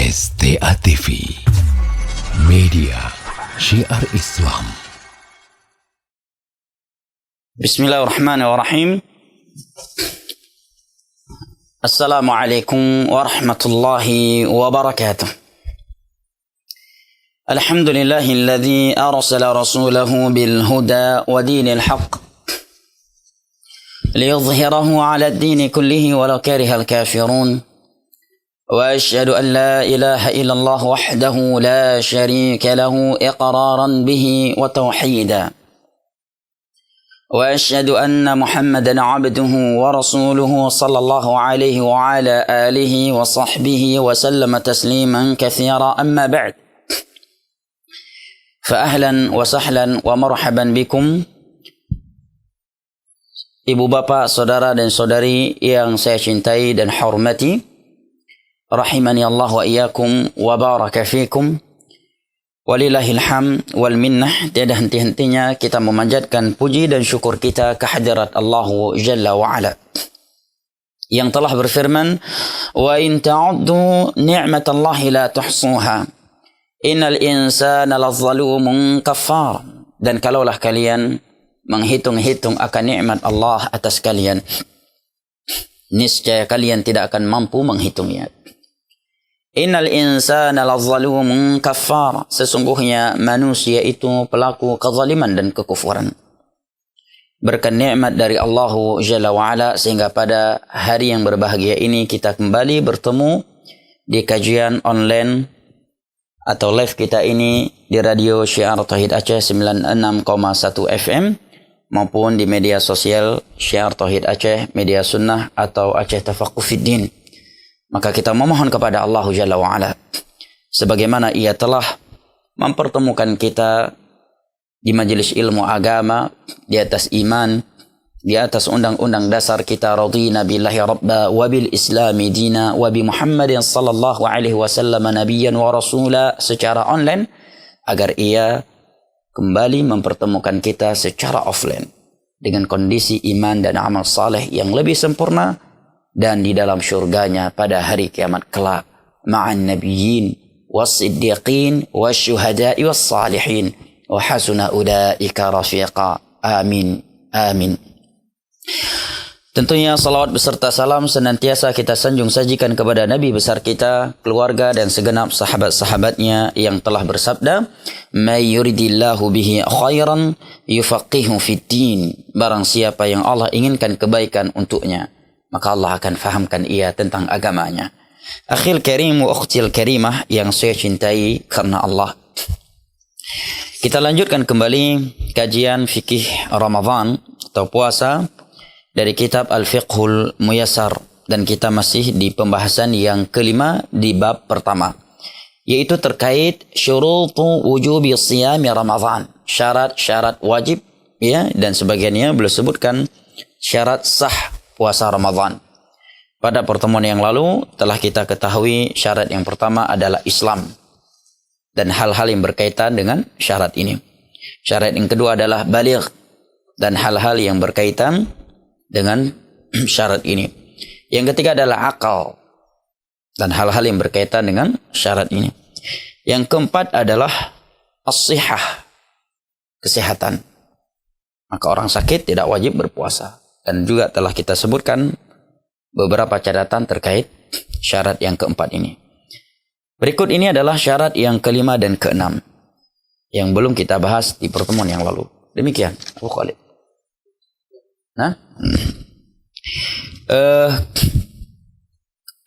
STA TV, media syiar Islam. Bismillahirrahmanirrahim. Assalamualaikum warahmatullahi wabarakatuh. Alhamdulillahilladzi arsala rasulahu bil huda wa dinil haqq liyudhhirahu 'ala ad-din kullihi walau karihal kafirun. وأشهد أن لا إله إلا الله وحده لا شريك له إقرارا به وتوحيدا وأشهد أن محمدا عبده ورسوله صلى الله عليه وعلى آله وصحبه وسلم تسليما كثيرا أما بعد فأهلا وسهلا ومرحبا بكم Ibu bapak, saudara dan saudari yang saya cintai dan hormati, rahimani Allah wa iyyakum wa baraka fikum. Walillahil hamd wal minnah. Tiada henti-hentinya kita memanjatkan puji dan syukur kita kehadirat Allah Jalla wa Ala yang telah berfirman, wa in ta'uddu ni'matallahi la tuhsuha innal insana lazalumun kafar. Dan kalaulah kalian menghitung-hitung akan nikmat Allah atas kalian, niscaya kalian tidak akan mampu menghitungnya. Innal insana lazalumun kafar. Sesungguhnya manusia itu pelaku kezaliman dan kekufuran. Berkat nikmat dari Allah Jalla wa'ala sehingga pada hari yang berbahagia ini kita kembali bertemu di kajian online atau live kita ini di radio Syiar Tauhid Aceh 96,1 FM maupun di media sosial Syiar Tauhid Aceh, Media Sunnah atau Aceh Tafaqquh Fiddin. Maka kita memohon kepada Allah Jalla wa'ala, sebagaimana Ia telah mempertemukan kita di majelis ilmu agama, di atas iman, di atas undang-undang dasar kita, radina billahi rabba wa bil islami dina wa bi Muhammadin sallallahu alaihi wasallam nabiyyan wa rasula, secara online, agar Ia kembali mempertemukan kita secara offline dengan kondisi iman dan amal saleh yang lebih sempurna, dan di dalam syurganya pada hari kiamat kelak ma'an nabiyyin was-siddiqin wasyuhada'i was-salihin wa hasuna ulaika rafiqa. Amin amin. Tentunya salawat beserta salam senantiasa kita sanjung sajikan kepada Nabi besar kita, keluarga dan segenap sahabat-sahabatnya yang telah bersabda, may yuridillahu bihi khairan yufaqihu fid-din. Barang siapa yang Allah inginkan kebaikan untuknya, maka Allah akan fahamkan ia tentang agamanya. Akhil karim wa ukhtil karimah yang saya cintai karena Allah. Kita lanjutkan kembali kajian fikih Ramadan atau puasa dari kitab Al-Fiqhul Muyassar, dan kita masih di pembahasan yang kelima di bab pertama, yaitu terkait syurutu wujubi siyami Ramadan, syarat-syarat wajib, ya, dan sebagiannya belum sebutkan syarat sah puasa Ramadan. Pada pertemuan yang lalu telah kita ketahui syarat yang pertama adalah Islam dan hal-hal yang berkaitan dengan syarat ini. Syarat yang kedua adalah baligh dan hal-hal yang berkaitan dengan syarat ini. Yang ketiga adalah akal dan hal-hal yang berkaitan dengan syarat ini. Yang keempat adalah as-sihah, kesehatan. Maka orang sakit tidak wajib berpuasa. Dan juga telah kita sebutkan beberapa catatan terkait syarat yang keempat ini. Berikut ini adalah syarat yang kelima dan keenam yang belum kita bahas di pertemuan yang lalu. Demikian, Abu Khalid.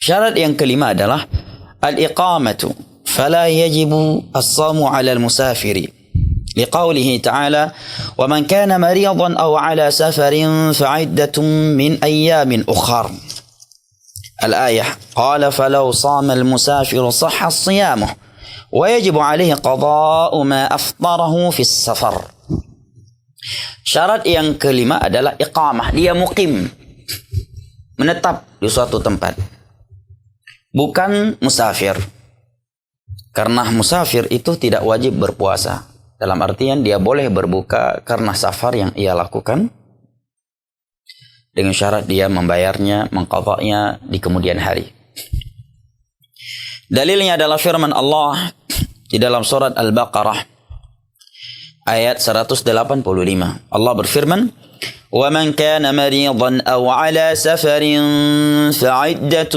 Syarat yang kelima adalah al-iqamatu fala yajibu as-shamu 'ala al-musafiri. لقوله تعالى ومن كان مريضا أو على سفر فعدة من أيام أخر. الآية قال فلو صام المسافر صح صيامه ويجب عليه قضاء ما أفطره في السفر. Syarat yang kelima adalah iqamah, dia muqim, menetap di suatu tempat, bukan musafir. Karena musafir itu tidak wajib berpuasa. Dalam artian dia boleh berbuka karena safar yang ia lakukan, dengan syarat dia membayarnya, mengqadha'nya di kemudian hari. Dalilnya adalah firman Allah di dalam surat Al-Baqarah ayat 185. Allah berfirman, وَمَنْ كَانَ مَرِيضًا أَوْ عَلَى سَفَرٍ فَعِدَّةٌ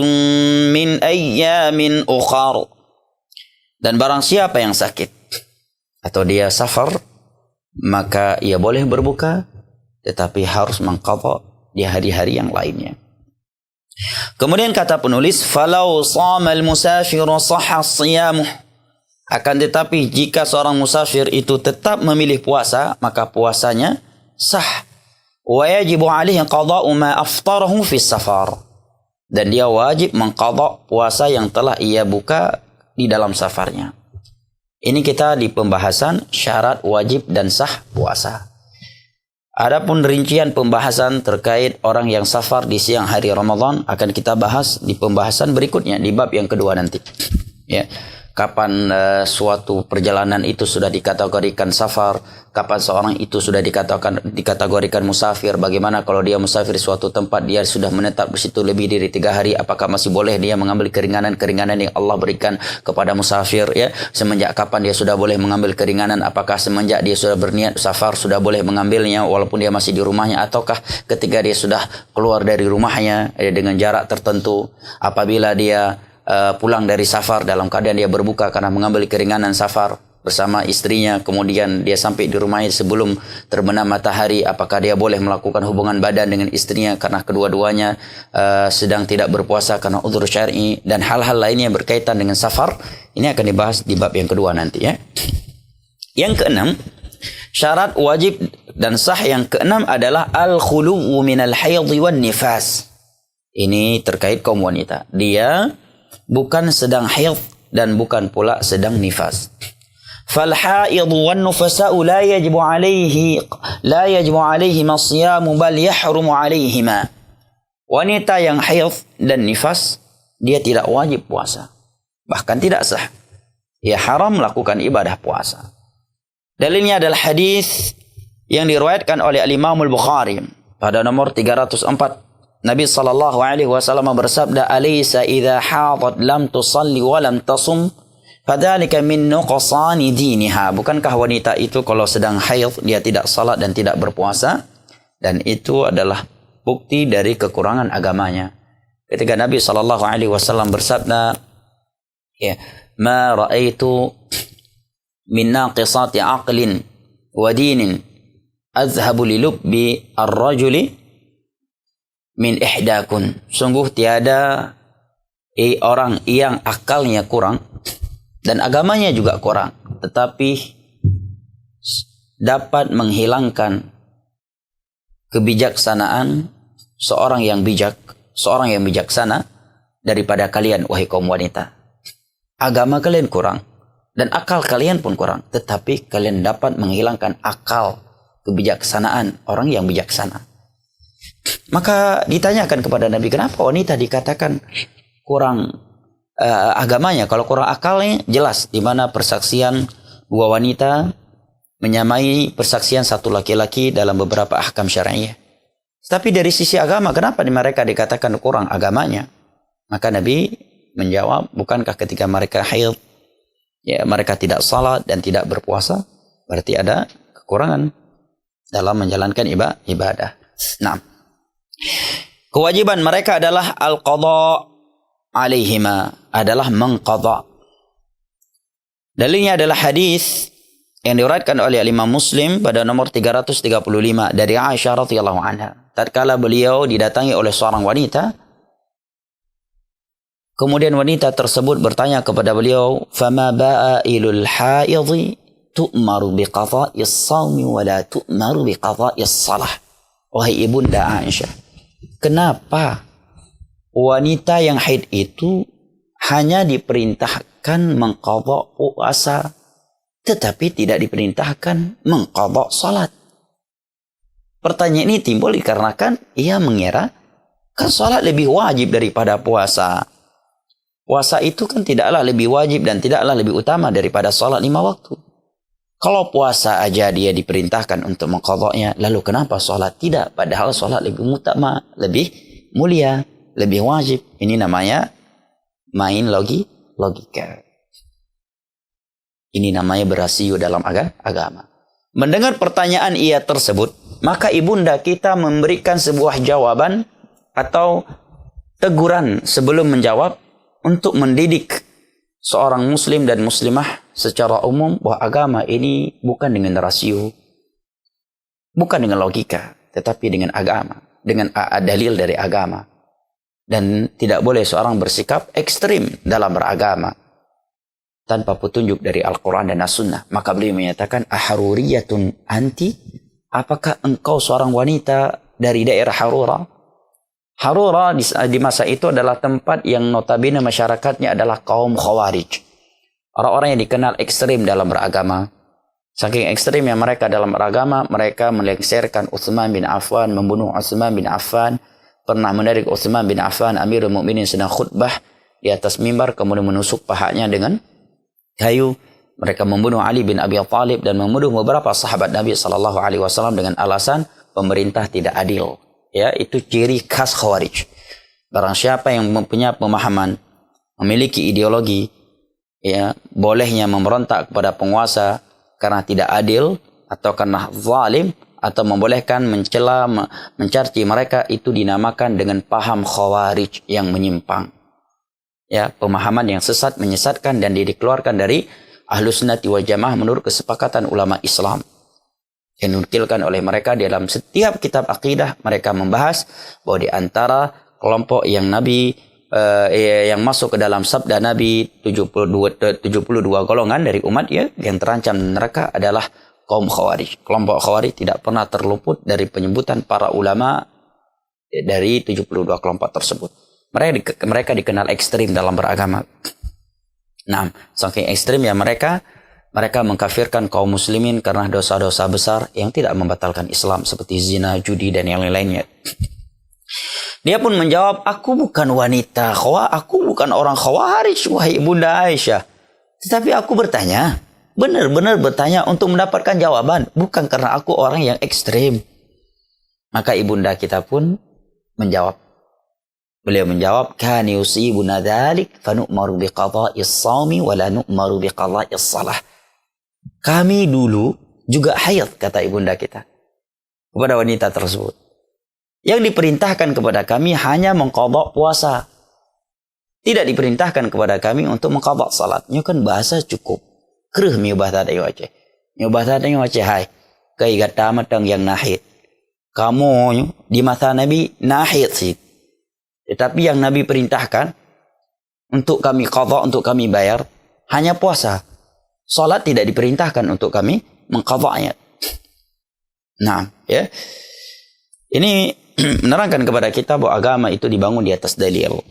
مِّنْ أَيَّامٍ أُخَرَ. Dan barang siapa yang sakit atau dia safar, maka ia boleh berbuka, tetapi harus mengqadha di hari-hari yang lainnya. Kemudian kata penulis, فَلَوْ صَامَ الْمُسَافِرُ صَحَّ صِيَامُهُ. Akan tetapi jika seorang musafir itu tetap memilih puasa, maka puasanya sah. وَيَجِبُ عَلَيْهِ قَضَاءُ مَا أَفْطَرَهُ فِي السَّفَرِ. Dan dia wajib mengqadha puasa yang telah ia buka di dalam safarnya. Ini kita di pembahasan syarat wajib dan sah puasa. Adapun rincian pembahasan terkait orang yang safar di siang hari Ramadan akan kita bahas di pembahasan berikutnya di bab yang kedua nanti. Ya. Kapan suatu perjalanan itu sudah dikategorikan safar, kapan seorang itu sudah dikategorikan musafir, bagaimana kalau dia musafir suatu tempat, dia sudah menetap di situ lebih dari 3 hari, apakah masih boleh dia mengambil keringanan-keringanan yang Allah berikan kepada musafir, ya? Semenjak kapan dia sudah boleh mengambil keringanan, apakah semenjak dia sudah berniat safar sudah boleh mengambilnya walaupun dia masih di rumahnya, ataukah ketika dia sudah keluar dari rumahnya dengan jarak tertentu, apabila dia pulang dari safar dalam keadaan dia berbuka karena mengambil keringanan safar bersama istrinya, kemudian dia sampai di rumahnya sebelum terbenam matahari, apakah dia boleh melakukan hubungan badan dengan istrinya karena kedua-duanya sedang tidak berpuasa karena udzur syar'i, dan hal-hal lainnya yang berkaitan dengan safar. Ini akan dibahas di bab yang kedua nanti, ya. Yang keenam, syarat wajib dan sah yang keenam adalah al-khulu'u minal haidhi wan nifas. Ini terkait kaum wanita. Dia bukan sedang haid dan bukan pula sedang nifas. Fal haid wan nufasa'u la yajibu alaihima as-siyam bal yahrumu alaihima. Wanita yang haid dan nifas dia tidak wajib puasa, bahkan tidak sah. Ia haram melakukan ibadah puasa. Dalilnya adalah hadis yang diriwayatkan oleh Al-Imam Al-Bukhari pada nomor 304. Nabi sallallahu alaihi wasallam bersabda, "Alaysa idza hadat lam tusalli wa lam tasum, fadzalika min nuqsani diniha." Bukankah wanita itu kalau sedang haid dia tidak salat dan tidak berpuasa, dan itu adalah bukti dari kekurangan agamanya. Ketika Nabi sallallahu alaihi wasallam bersabda, ya, "Ma ra'aitu min naqisati aqlin wa dinin azhabu li lubbi ar-rajuli min ihdakun." Sungguh tiada orang yang akalnya kurang dan agamanya juga kurang, tetapi dapat menghilangkan kebijaksanaan seorang yang bijaksana daripada kalian, wahai kaum wanita. Agama kalian kurang dan akal kalian pun kurang, tetapi kalian dapat menghilangkan akal kebijaksanaan orang yang bijaksana. Maka ditanyakan kepada Nabi, kenapa wanita dikatakan kurang agamanya? Kalau kurang akalnya jelas, di mana persaksian dua wanita menyamai persaksian satu laki-laki dalam beberapa ahkam syar'iyyah. Tapi dari sisi agama, kenapa mereka dikatakan kurang agamanya? Maka Nabi menjawab, bukankah ketika mereka haid, ya mereka tidak salat dan tidak berpuasa, berarti ada kekurangan dalam menjalankan ibadah. Nah, kewajiban mereka adalah al-qadha alaihima, adalah mengqadha. Dalilnya adalah hadis yang diriwayatkan oleh Imam Muslim pada nomor 335 dari Aisyah radhiyallahu anha. Tatkala beliau didatangi oleh seorang wanita, kemudian wanita tersebut bertanya kepada beliau, "Fama ba'ilul haidhi tu'maru biqadha'is shaumi wa la tu'maru biqadha'is shalah?" Wahai ibunda Aisyah, kenapa wanita yang haid itu hanya diperintahkan mengqadha puasa, tetapi tidak diperintahkan mengqadha salat? Pertanyaan ini timbul dikarenakan ia mengira kan salat lebih wajib daripada puasa. Puasa itu kan tidaklah lebih wajib dan tidaklah lebih utama daripada salat 5 waktu. Kalau puasa aja dia diperintahkan untuk mengqadha'nya, lalu kenapa salat tidak? Padahal salat lebih utama, lebih mulia, lebih wajib. Ini namanya main logika. Ini namanya berasio dalam agama. Mendengar pertanyaan ia tersebut, maka ibunda kita memberikan sebuah jawaban atau teguran sebelum menjawab untuk mendidik seorang muslim dan muslimah secara umum bahwa agama ini bukan dengan rasio, bukan dengan logika, tetapi dengan agama, dengan dalil dari agama. Dan tidak boleh seorang bersikap ekstrim dalam beragama tanpa petunjuk dari Al-Quran dan As-Sunnah. Maka beliau menyatakan, aharuriyatun anti, apakah engkau seorang wanita dari daerah Harura? Harura di masa itu adalah tempat yang notabene masyarakatnya adalah kaum Khawarij. Orang-orang yang dikenal ekstrim dalam beragama. Saking ekstrimnya mereka dalam beragama, mereka melengsarkan Utsman bin Affan, membunuh Utsman bin Affan, pernah menarik Utsman bin Affan, Amirul Mukminin sedang khutbah di atas mimbar, kemudian menusuk pahanya dengan kayu. Mereka membunuh Ali bin Abi Thalib dan membunuh beberapa sahabat Nabi SAW dengan alasan pemerintah tidak adil. Ya, itu ciri khas Khawarij. Barang siapa yang mempunyai pemahaman, memiliki ideologi, ya, bolehnya memberontak kepada penguasa karena tidak adil atau karena zalim, atau membolehkan mencela, mencaci mereka, itu dinamakan dengan paham Khawarij yang menyimpang. Ya, pemahaman yang sesat, menyesatkan, dan dikeluarkan dari Ahlus Sunnati wal Jamaah menurut kesepakatan ulama Islam. Yang dinukilkan oleh mereka dalam setiap kitab akidah, mereka membahas bahwa di antara kelompok yang Nabi yang masuk ke dalam sabda Nabi 72 golongan dari umat ya yang terancam neraka adalah kaum Khawarij. Kelompok Khawarij tidak pernah terluput dari penyebutan para ulama dari 72 kelompok tersebut. Mereka dikenal ekstrim dalam beragama. Nah, saking ekstrim ya mereka mengkafirkan kaum muslimin karena dosa-dosa besar yang tidak membatalkan Islam seperti zina, judi, dan yang lain-lainnya. Dia pun menjawab, aku bukan wanita aku bukan orang Khawarij, wahai Bunda Aisyah. Tetapi aku bertanya, benar-benar bertanya untuk mendapatkan jawaban, bukan karena aku orang yang ekstrim. Maka ibunda kita pun menjawab. Beliau menjawab, kan yusibuna dzalik fa nu'maru biqada'is shaumi wa la nu'maru biqada'is shalah. Kami dulu juga haid, kata ibunda kita kepada wanita tersebut. Yang diperintahkan kepada kami hanya mengqadha puasa. Tidak diperintahkan kepada kami untuk mengqadha salat. Ini kan bahasa cukup. Kereh mi bahasa dayo ace. Ni bahasa dayo ace hai. Kai gata matang yang nahid. Kamu di masa Nabi nahid sih. Tetapi yang Nabi perintahkan untuk kami qadha, untuk kami bayar, hanya puasa. Salat tidak diperintahkan untuk kami mengqadha'nya. Nah, ya. Ini menerangkan kepada kita bahwa agama itu dibangun di atas dalil,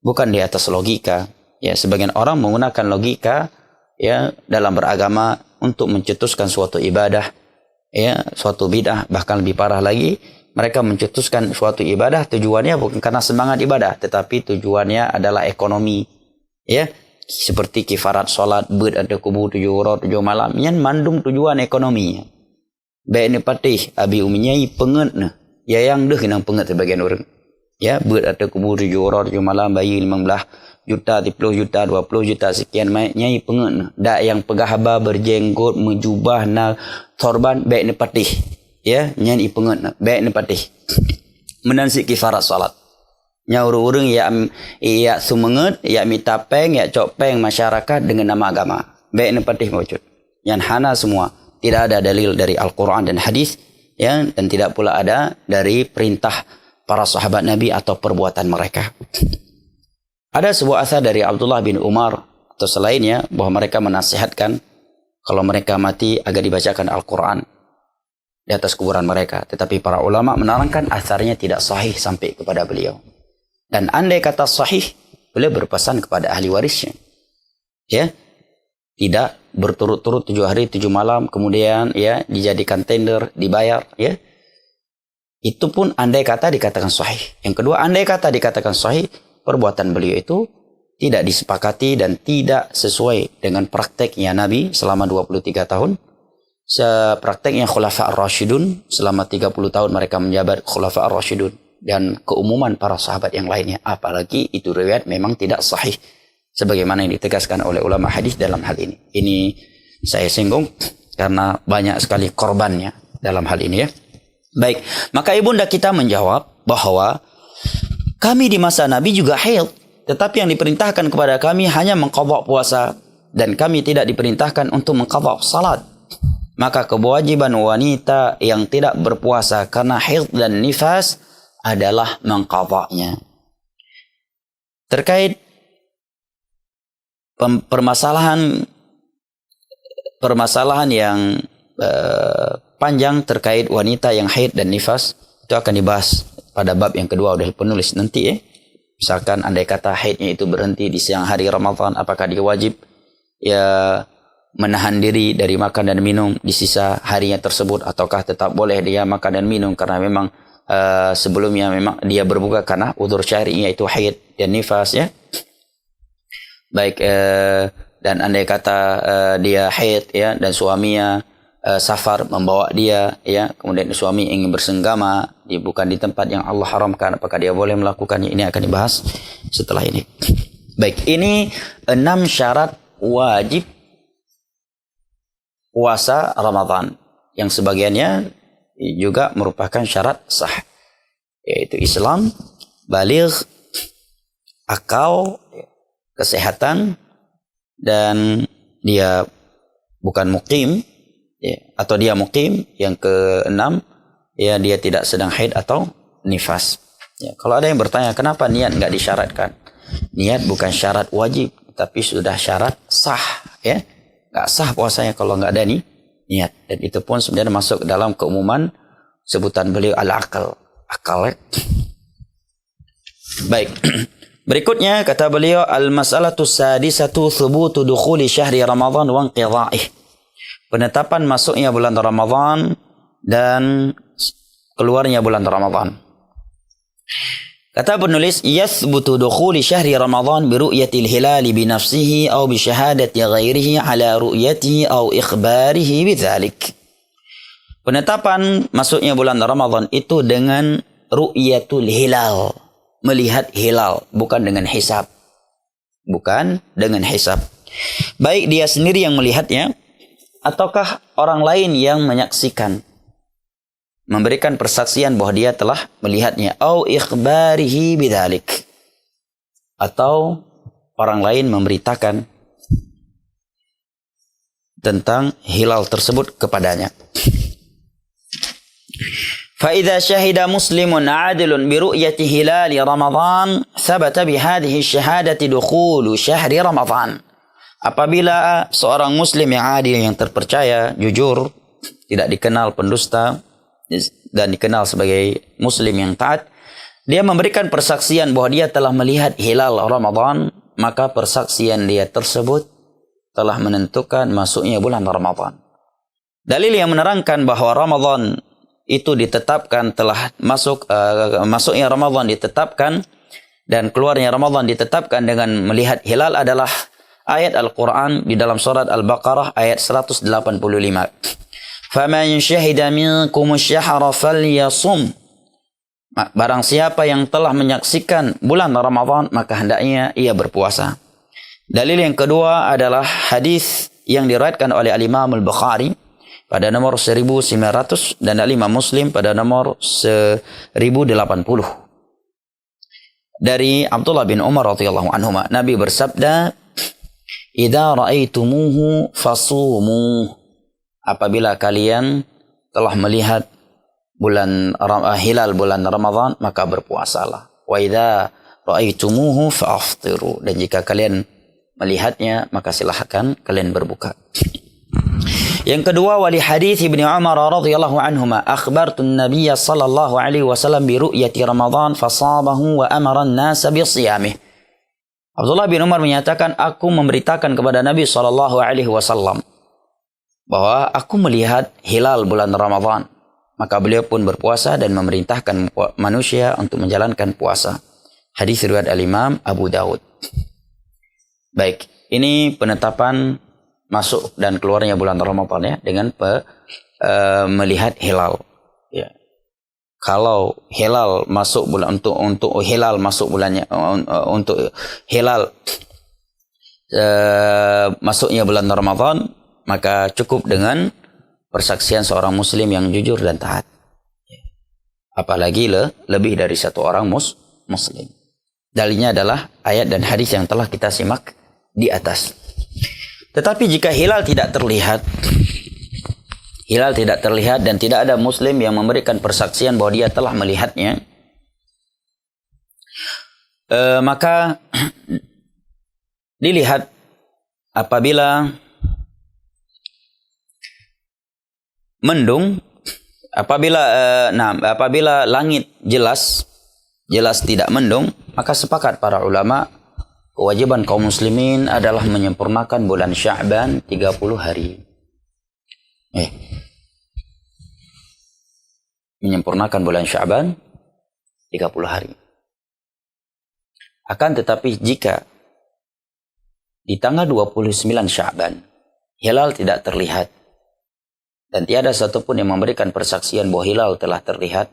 bukan di atas logika. Ya, sebagian orang menggunakan logika ya dalam beragama untuk mencetuskan suatu ibadah, ya, suatu bid'ah, bahkan lebih parah lagi. Mereka mencetuskan suatu ibadah tujuannya bukan karena semangat ibadah, tetapi tujuannya adalah ekonomi. Ya, seperti kifarat solat, bed ada kubur 7 rot 7 malam, yang mandung tujuan ekonominya. Baik ni patih abi uminya penget nah. Ya yang deh nang penget sebagian orang. Ya, bed ada kubur 7 rot 7 malam, bayi 15 juta, 10 juta, 20 juta sekian nyai penget nah. Dak yang pegahaba berjenggot, menjubah na sorban baik ni patih. Ya, nyai penget nah, baik ni patih. Menansi kifarat salat. Nyaur-urung ya sumenget, ya mitapeng, ya copeng masyarakat dengan nama agama. Baik ni patih mawujud. Yang hana semua. Tidak ada dalil dari Al-Quran dan hadis, ya, dan tidak pula ada dari perintah para sahabat Nabi atau perbuatan mereka. Ada sebuah asar dari Abdullah bin Umar atau selainnya bahwa mereka menasihatkan kalau mereka mati agar dibacakan Al-Quran di atas kuburan mereka. Tetapi para ulama menerangkan asarnya tidak sahih sampai kepada beliau. Dan andai kata sahih, beliau berpesan kepada ahli warisnya. Ya, tidak berturut-turut 7 hari 7 malam kemudian ya dijadikan tender, dibayar, ya. Itu pun andai kata dikatakan sahih. Yang kedua, andai kata dikatakan sahih, perbuatan beliau itu tidak disepakati dan tidak sesuai dengan prakteknya Nabi selama 23 tahun. Prakteknya Khulafa ar-Rasyidun selama 30 tahun mereka menjabat Khulafa ar-Rasyidun, dan keumuman para sahabat yang lainnya. Apalagi itu riwayat memang tidak sahih. sebagaimana yang ditegaskan oleh ulama hadis dalam hal ini. Ini saya singgung karena banyak sekali korbannya dalam hal ini ya. Baik, maka ibunda kita menjawab bahwa kami di masa Nabi juga haid, tetapi yang diperintahkan kepada kami hanya mengqadha puasa dan kami tidak diperintahkan untuk mengqadha salat. Maka kewajiban wanita yang tidak berpuasa karena haid dan nifas adalah mengqadhanya. Terkait permasalahan yang panjang terkait wanita yang haid dan nifas, itu akan dibahas pada bab yang kedua oleh penulis nanti ya. Misalkan andai kata haidnya itu berhenti di siang hari Ramadan, apakah dia wajib ya menahan diri dari makan dan minum di sisa harinya tersebut, ataukah tetap boleh dia makan dan minum karena memang sebelumnya memang dia berbuka karena udzur syar'i yaitu haid dan nifas ya. Baik, dan andai kata dia haid ya dan suaminya safar membawa dia ya, kemudian suami ingin bersenggama bukan di tempat yang Allah haramkan, apakah dia boleh melakukannya? Ini akan dibahas setelah ini. Baik, ini 6 syarat wajib puasa Ramadan yang sebagiannya juga merupakan syarat sah, yaitu Islam, baligh, akal, kesehatan, dan dia bukan mukim ya, atau dia mukim. Yang ke-6 ya, dia tidak sedang haid atau nifas ya. Kalau ada yang bertanya kenapa niat nggak disyaratkan, niat bukan syarat wajib tapi sudah syarat sah ya. Nggak sah puasanya kalau nggak ada niat, dan itu pun sebenarnya masuk dalam keumuman sebutan beliau al-aqal, akal ya. Baik. Berikutnya kata beliau, al-mas'alatu sadisatu thubutu dukhuli syahri Ramadan wa inqidha'ih. Penetapan masuknya bulan Ramadan dan keluarnya bulan Ramadan. Kata penulis, yathbutu dukhuli syahri Ramadan bi ru'yatil hilali bi nafsihi aw bi syahadati ghairihi ala ru'yatihi aw ikhbarihi bidzalik. Penetapan masuknya bulan Ramadan itu dengan ru'yatul hilal, melihat hilal, bukan dengan hisab. Bukan dengan hisab. Baik dia sendiri yang melihatnya ataukah orang lain yang menyaksikan, memberikan persaksian bahwa dia telah melihatnya, au ikhbarihi bidzalik, atau orang lain memberitakan tentang hilal tersebut kepadanya. Fa idza syahida muslimun 'adilun bi ru'yati hilali Ramadan thabata bi hadhihi syahadati dukhulu syahri Ramadan. Apabila seorang muslim yang adil, yang terpercaya, jujur, tidak dikenal pendusta dan dikenal sebagai muslim yang taat, dia memberikan persaksian bahwa dia telah melihat hilal Ramadan, maka persaksian dia tersebut telah menentukan masuknya bulan Ramadan. Dalil yang menerangkan bahwa Ramadan itu ditetapkan telah masuknya Ramadan ditetapkan dan keluarnya Ramadan ditetapkan dengan melihat hilal adalah ayat Al-Quran di dalam surat Al-Baqarah ayat 185. Faman syahida minkum asyhara falyasum. Barang siapa yang telah menyaksikan bulan Ramadan, maka hendaknya ia berpuasa. Dalil yang kedua adalah hadis yang diriwayatkan oleh Al-Imam Al-Bukhari pada nomor 1900 dan Al-Imam Muslim pada nomor 1080. Dari Abdullah bin Umar radhiyallahu anhuma, Nabi bersabda, "Idza ra'aitumuhu fasumu." Apabila kalian telah melihat hilal bulan Ramadan, maka berpuasalah. Wa idza ra'aitumuhu fa'aftiru. Dan jika kalian melihatnya, maka silahkan kalian berbuka. Yang kedua, wali hadits Ibnu Umar radhiyallahu anhuma, akhbartu an-nabiy sallallahu alaihi wasallam bi ru'yati Ramadan fasabahu wa amara an-nasa bi shiyamih. Abdullah bin Umar menyatakan, aku memberitakan kepada Nabi sallallahu alaihi wasallam bahwa aku melihat hilal bulan Ramadan, maka beliau pun berpuasa dan memerintahkan manusia untuk menjalankan puasa. Hadis riwayat Al-Imam Abu Daud. Baik, ini penetapan masuk dan keluarnya bulan Ramadan ya, dengan melihat hilal. Ya. Kalau hilal masuk bulan untuk hilal masuk bulannya untuk hilal masuknya bulan Ramadan, maka cukup dengan persaksian seorang muslim yang jujur dan taat. Apalagi lebih dari satu orang muslim. Dalilnya adalah ayat dan hadis yang telah kita simak di atas. Tetapi jika hilal tidak terlihat dan tidak ada muslim yang memberikan persaksian bahwa dia telah melihatnya, maka dilihat apabila mendung, apabila langit jelas tidak mendung, maka sepakat para ulama kewajiban kaum muslimin adalah menyempurnakan bulan Sya'ban 30 hari. Menyempurnakan bulan Sya'ban 30 hari. Akan tetapi jika di tanggal 29 Sya'ban hilal tidak terlihat dan tiada satupun yang memberikan persaksian bahwa hilal telah terlihat,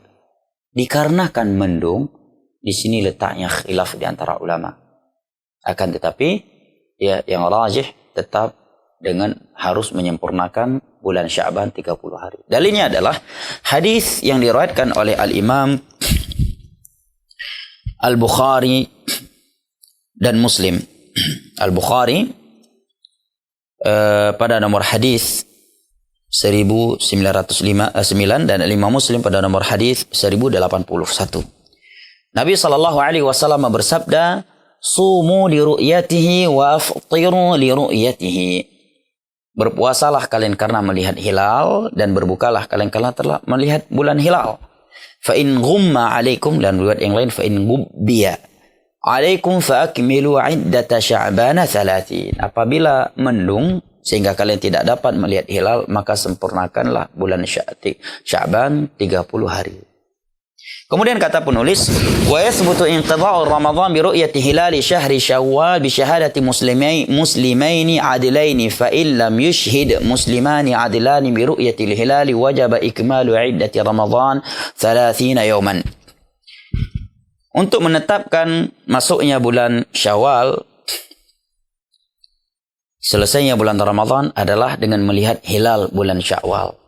dikarenakan mendung, di sini letaknya khilaf di antara ulama. Akan tetapi ya, yang rajih tetap dengan harus menyempurnakan bulan Sya'ban 30 hari. Dalilnya adalah hadis yang diriwayatkan oleh Al-Imam Al-Bukhari dan Muslim. Al-Bukhari pada nomor hadis 1909 dan Imam Muslim pada nomor hadis 1081. Nabi SAW bersabda, "Sumu li ru'yatihi wa aftiru li ru'yatihi." Berpuasalah kalian karena melihat hilal dan berbukalah kalian karena telah melihat bulan hilal. Fa in ghumma 'alaikum, dan riwayat yang lain fa in gubbiya 'alaikum fa akmilu 'iddata sya'bana 30. Apabila mendung sehingga kalian tidak dapat melihat hilal, maka sempurnakanlah bulan Sya'ban 30 hari. Kemudian kata penulis, wa yathbutu inqidha'u Ramadan bi ru'yati hilali syahri Syawal bi syahadati muslimaini adilaini, fa in lam yushhid muslimani adilani bi ru'yati hilali wajaba ikmalu 'iddati Ramadan 30 yawman. Untuk menetapkan masuknya bulan Syawal, selesainya bulan Ramadan adalah dengan melihat hilal bulan Syawal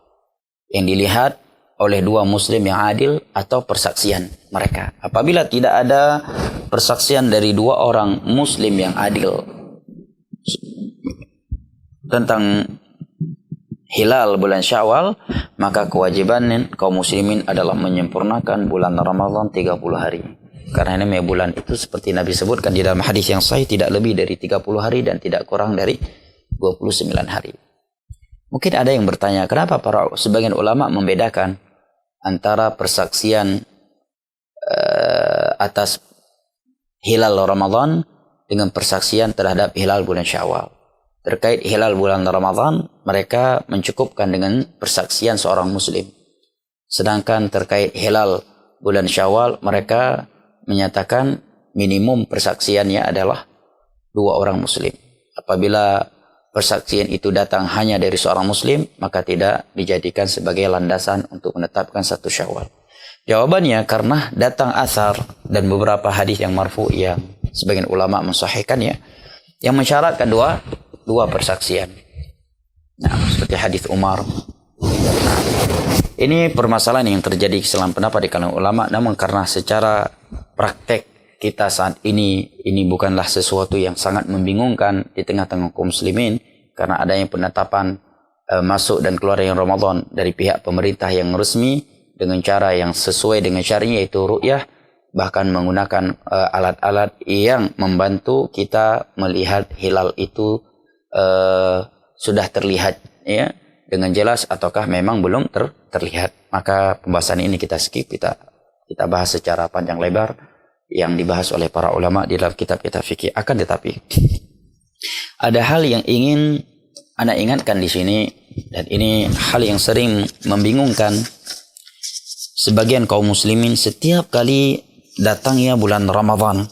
yang dilihat oleh dua muslim yang adil atau persaksian mereka. Apabila tidak ada persaksian dari dua orang muslim yang adil tentang hilal bulan Syawal, maka kewajiban kaum muslimin adalah menyempurnakan bulan Ramadan 30 hari. Karena ini bulan itu seperti Nabi sebutkan di dalam hadis yang sahih, tidak lebih dari 30 hari dan tidak kurang dari 29 hari. Mungkin ada yang bertanya, kenapa para sebagian ulama membedakan antara persaksian atas hilal Ramadan dengan persaksian terhadap hilal bulan Syawal. Terkait hilal bulan Ramadan, mereka mencukupkan dengan persaksian seorang muslim. Sedangkan terkait hilal bulan Syawal, mereka menyatakan minimum persaksiannya adalah dua orang muslim. Apabila persaksian itu datang hanya dari seorang muslim, maka tidak dijadikan sebagai landasan untuk menetapkan satu Syawal. Jawabannya karena datang athar dan beberapa hadis yang marfu yang sebagian ulama mensahihkannya, yang mensyaratkan dua persaksian. Nah, seperti hadis Umar. Ini permasalahan yang terjadi kesalahan pendapat di kalangan ulama, namun karena secara praktek kita saat ini bukanlah sesuatu yang sangat membingungkan di tengah-tengah kaum muslimin, karena adanya penetapan masuk dan keluar yang Ramadan dari pihak pemerintah yang resmi dengan cara yang sesuai dengan syariah, yaitu ru'yah, bahkan menggunakan alat-alat yang membantu kita melihat hilal itu sudah terlihat ya dengan jelas ataukah memang belum terlihat. Maka pembahasan ini kita skip, kita bahas secara panjang lebar yang dibahas oleh para ulama di dalam kitab-kitab fikih. Akan tetapi ada hal yang ingin Anda ingatkan di sini, dan ini hal yang sering membingungkan sebagian kaum muslimin setiap kali datangnya bulan Ramadan,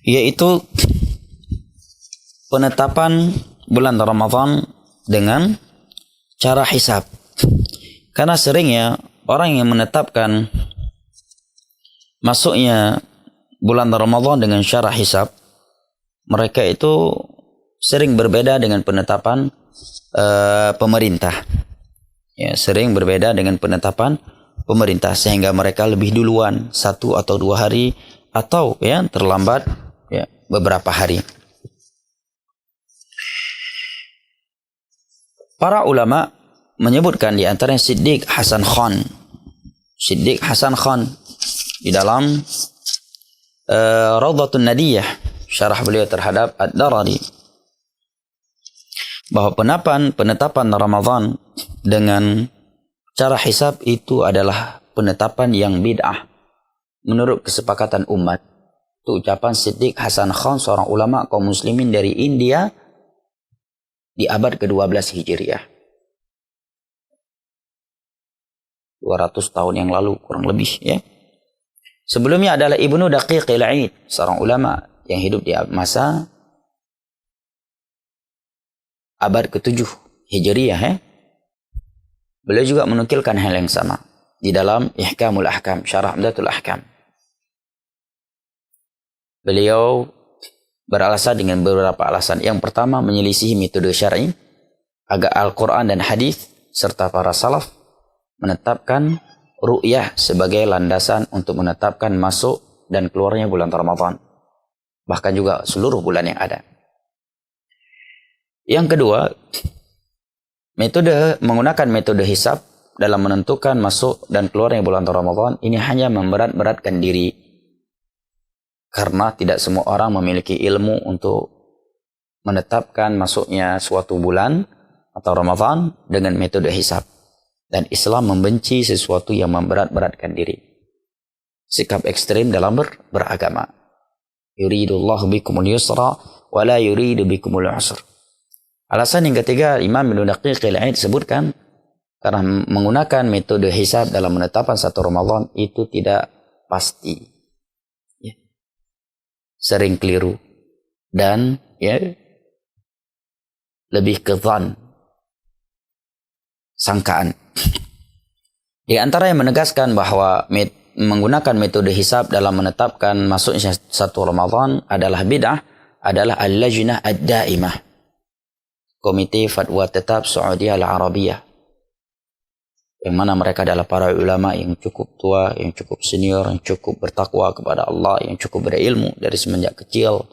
yaitu penetapan bulan Ramadan dengan cara hisab. Karena seringnya orang yang menetapkan masuknya bulan Ramadan dengan cara hisab, mereka itu sering berbeda dengan penetapan pemerintah. Ya, sering berbeda dengan penetapan pemerintah sehingga mereka lebih duluan 1 atau 2 hari atau ya terlambat ya beberapa hari. Para ulama menyebutkan di antaranya Siddiq Hasan Khan. Siddiq Hasan Khan di dalam Rawdatun Nadiyah, syarah beliau terhadap Ad-Darari, bahwa penetapan Ramadan dengan cara hisab itu adalah penetapan yang bid'ah menurut kesepakatan umat. Itu ucapan Siddiq Hasan Khan, seorang ulama kaum muslimin dari India di abad ke-12 Hijriah. 200 tahun yang lalu kurang lebih ya. Sebelumnya adalah Ibnu Daqiq al-Aid, seorang ulama yang hidup di masa abad ke-7 Hijriah ya. Beliau juga menukilkan hal yang sama di dalam Ihkamul Ahkam, Syarah Umdatul Ahkam. Beliau beralasan dengan beberapa alasan. Yang pertama, menyelisihi metode syar'i agar Al-Quran dan hadis serta para salaf menetapkan ru'yah sebagai landasan untuk menetapkan masuk dan keluarnya bulan Ramadan, bahkan juga seluruh bulan yang ada. Yang kedua, menggunakan metode hisab dalam menentukan masuk dan keluarnya bulan Ramadan ini hanya memberat-beratkan diri, karena tidak semua orang memiliki ilmu untuk menetapkan masuknya suatu bulan atau Ramadan dengan metode hisab. Dan Islam membenci sesuatu yang memberat-beratkan diri. Sikap ekstrim dalam beragama. Yuridullahu bikumul yusra wa la yuridu bikumul usr. Alasan yang ketiga, Imam Ibnu Daqiq al-Aid sebutkan karena menggunakan metode hisab dalam menetapkan satu Ramadan itu tidak pasti. Ya. Sering keliru dan ya lebih ke dhan, sangkaan. Di antara yang menegaskan bahwa menggunakan metode hisab dalam menetapkan masuknya satu Ramadan adalah bid'ah adalah Al-Lajnah Ad-Daimah, Komite Fatwa Tetap Saudi Al-Arabiyah, yang mana mereka adalah para ulama yang cukup tua, yang cukup senior, yang cukup bertakwa kepada Allah, yang cukup berilmu dari semenjak kecil.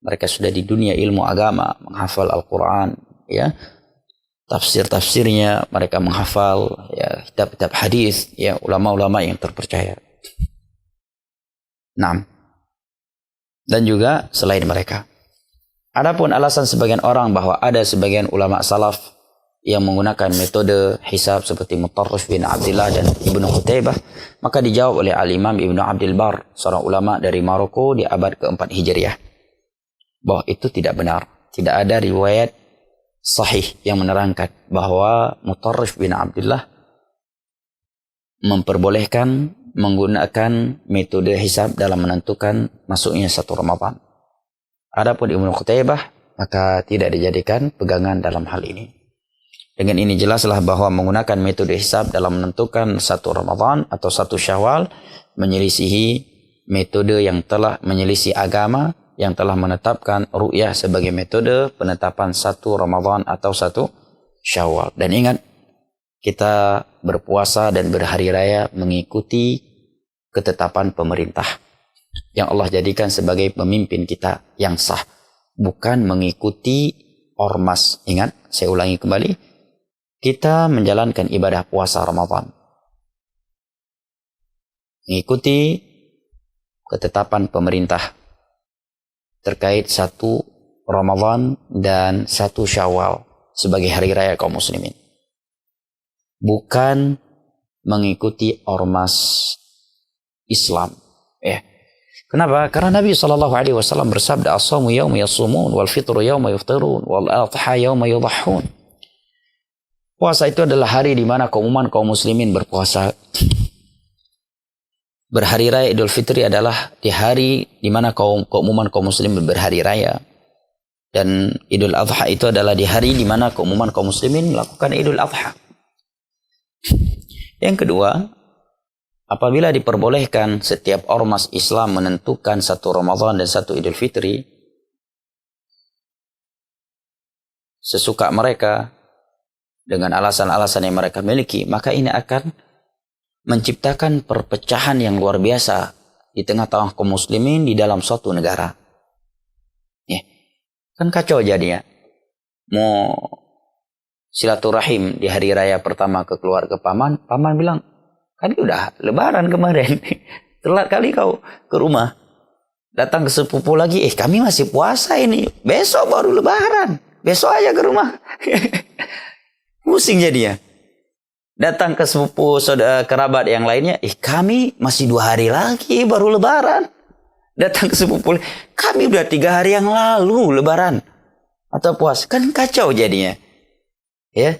Mereka sudah di dunia ilmu agama, menghafal Al-Quran, ya, tafsir-tafsirnya mereka menghafal, ya, kitab-kitab hadis, ya, ulama-ulama yang terpercaya. 6. Dan juga selain mereka. Adapun alasan sebagian orang bahwa ada sebagian ulama salaf yang menggunakan metode hisab seperti Mutarrif bin Abdullah dan Ibnu Qutaybah, maka dijawab oleh Al-Imam Ibnu Abdul Bar, seorang ulama dari Maroko di abad ke-4 Hijriah, bahwa itu tidak benar. Tidak ada riwayat sahih yang menerangkan bahwa Mutarrif bin Abdullah memperbolehkan menggunakan metode hisab dalam menentukan masuknya satu Ramadan. Adapun Ibnu Qutaybah maka tidak dijadikan pegangan dalam hal ini. Dengan ini jelaslah bahwa menggunakan metode hisab dalam menentukan satu Ramadan atau satu Syawal menyelisihi metode yang telah menyelisih agama yang telah menetapkan ru'yah sebagai metode penetapan satu Ramadan atau satu Syawal. Dan ingat, kita berpuasa dan berhari raya mengikuti ketetapan pemerintah yang Allah jadikan sebagai pemimpin kita yang sah, bukan mengikuti ormas. Ingat, saya ulangi kembali, kita menjalankan ibadah puasa Ramadan mengikuti ketetapan pemerintah terkait satu Ramadan dan satu Syawal sebagai hari raya kaum muslimin, bukan mengikuti ormas Islam. Kenapa? Karena Nabi SAW bersabda, as-sawmu yawma yasumun wal fitru yawma yuftirun wal adha yawma yudhahun. Puasa itu adalah hari di mana kaum muslimin berpuasa. Berhari raya Idul Fitri adalah di hari di mana kaum muslimin berhari raya. Dan Idul Adha itu adalah di hari di mana kaum muslimin melakukan Idul Adha. Yang kedua, apabila diperbolehkan setiap ormas Islam menentukan satu Ramadan dan satu Idul Fitri, sesuka mereka dengan alasan-alasan yang mereka miliki, maka ini akan menciptakan perpecahan yang luar biasa di tengah-tengah kaum muslimin di dalam suatu negara. Ya. Kan kacau jadinya. Mau silaturahim di hari raya pertama ke keluarga paman bilang, kan udah lebaran kemarin, telat kali kau ke rumah. Datang ke sepupu lagi, kami masih puasa ini, besok baru lebaran, besok aja ke rumah. Pusing jadinya. Datang ke sepupu saudara kerabat yang lainnya, kami masih 2 hari lagi baru lebaran. Datang ke sepupu, kami udah 3 hari yang lalu lebaran atau puasa. Kan kacau jadinya. Ya.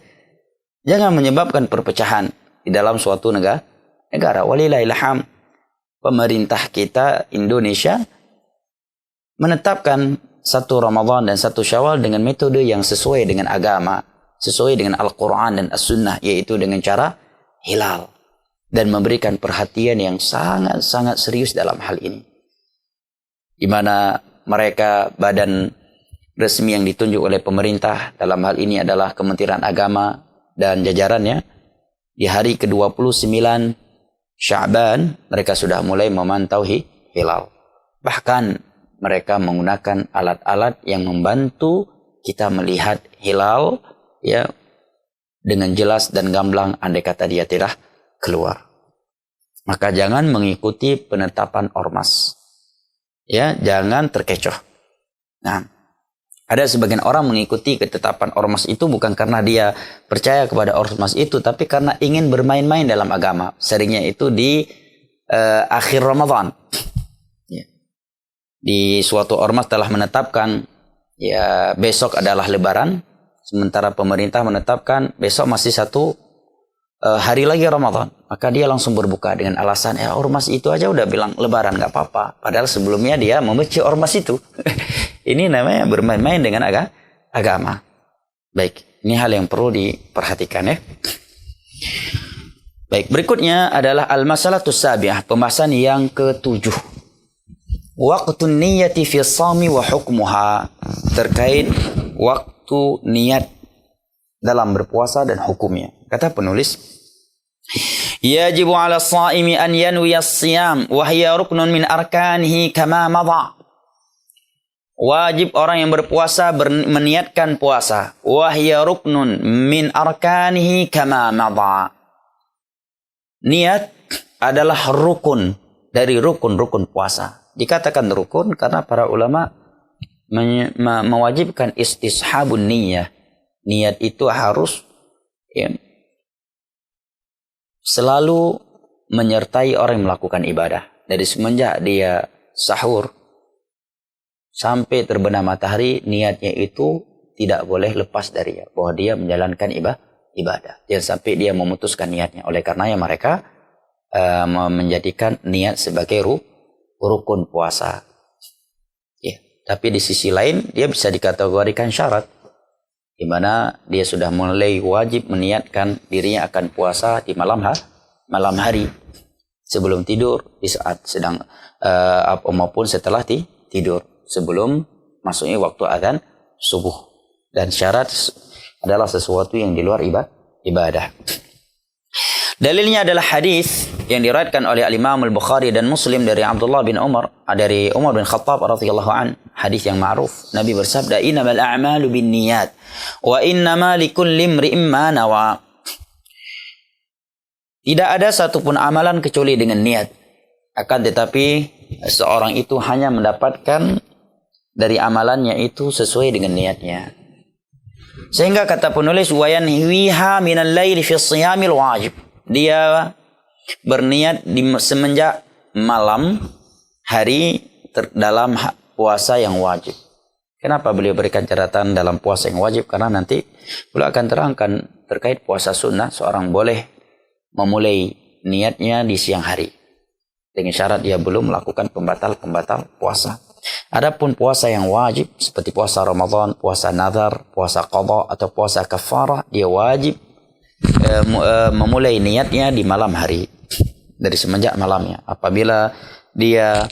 Jangan menyebabkan perpecahan di dalam suatu negara. Walillahilham, pemerintah kita Indonesia menetapkan 1 Ramadan dan 1 Syawal dengan metode yang sesuai dengan agama, sesuai dengan Al-Quran dan As-Sunnah, yaitu dengan cara hilal, dan memberikan perhatian yang sangat-sangat serius dalam hal ini, di mana mereka badan resmi yang ditunjuk oleh pemerintah dalam hal ini adalah Kementerian Agama dan jajarannya. Di hari ke-29 Sya'ban mereka sudah mulai memantau hilal. Bahkan mereka menggunakan alat-alat yang membantu kita melihat hilal, ya, dengan jelas dan gamblang andai kata dia tidak keluar. Maka jangan mengikuti penetapan ormas. Ya, jangan terkecoh. Nah, ada sebagian orang mengikuti ketetapan ormas itu bukan karena dia percaya kepada ormas itu, tapi karena ingin bermain-main dalam agama. Seringnya itu di akhir Ramadan. Ya. Di suatu ormas telah menetapkan ya besok adalah lebaran, sementara pemerintah menetapkan besok masih 1 hari lagi Ramadan. Maka dia langsung berbuka dengan alasan, ormas itu aja udah bilang lebaran gak apa-apa. Padahal sebelumnya dia membenci ormas itu. Ini namanya bermain-main dengan agama. Baik, ini hal yang perlu diperhatikan ya. Baik, berikutnya adalah al-masalatus sabi'ah, pembahasan yang ke-7. Waqtun niyati fi shaumi wa hukmuha, terkait waktu niat dalam berpuasa dan hukumnya. Kata penulis, yajibu 'ala shaimi an yanwi as-siyam wa hiya ruknun min arkanihi kama madha. Wajib orang yang berpuasa meniatkan puasa. Wa hiya ruknun min arkanihi kama madha. Niat adalah rukun dari rukun-rukun puasa. Dikatakan rukun karena para ulama mewajibkan istishabun niyah. Niat itu harus selalu menyertai orang yang melakukan ibadah. Dari semenjak dia sahur sampai terbenam matahari, niatnya itu tidak boleh lepas dari bahwa dia menjalankan ibadah. Jangan sampai dia memutuskan niatnya. Oleh karenanya mereka menjadikan niat sebagai rukun puasa. Ya, tapi di sisi lain dia bisa dikategorikan syarat, di mana dia sudah mulai wajib meniatkan dirinya akan puasa di malam hari, sebelum tidur, di saat sedang maupun setelah tidur, sebelum masuknya waktu azan subuh. Dan syarat adalah sesuatu yang di luar ibadah. Dalilnya adalah hadis yang diriwayatkan oleh Al-Imam Al-Bukhari dan Muslim dari Abdullah bin Umar, dari Umar bin Khattab radhiyallahu an, hadis yang ma'ruf. Nabi bersabda, "Innamal a'malu binniyat wa innama likulli imri'in ma nawa." Tidak ada satupun amalan kecuali dengan niat. Akan tetapi seorang itu hanya mendapatkan dari amalannya itu sesuai dengan niatnya. Sehingga kata penulis, "Wa yanhiha minal laili fi shiyamil wajib." Dia berniat semenjak malam hari dalam puasa yang wajib. Kenapa beliau berikan catatan dalam puasa yang wajib? Karena nanti beliau akan terangkan terkait puasa sunnah, seorang boleh memulai niatnya di siang hari dengan syarat dia belum melakukan pembatal puasa. Adapun puasa yang wajib seperti puasa Ramadan, puasa nazar, puasa qada atau puasa kafarah, dia wajib memulai niatnya di malam hari, dari semenjak malamnya. Apabila dia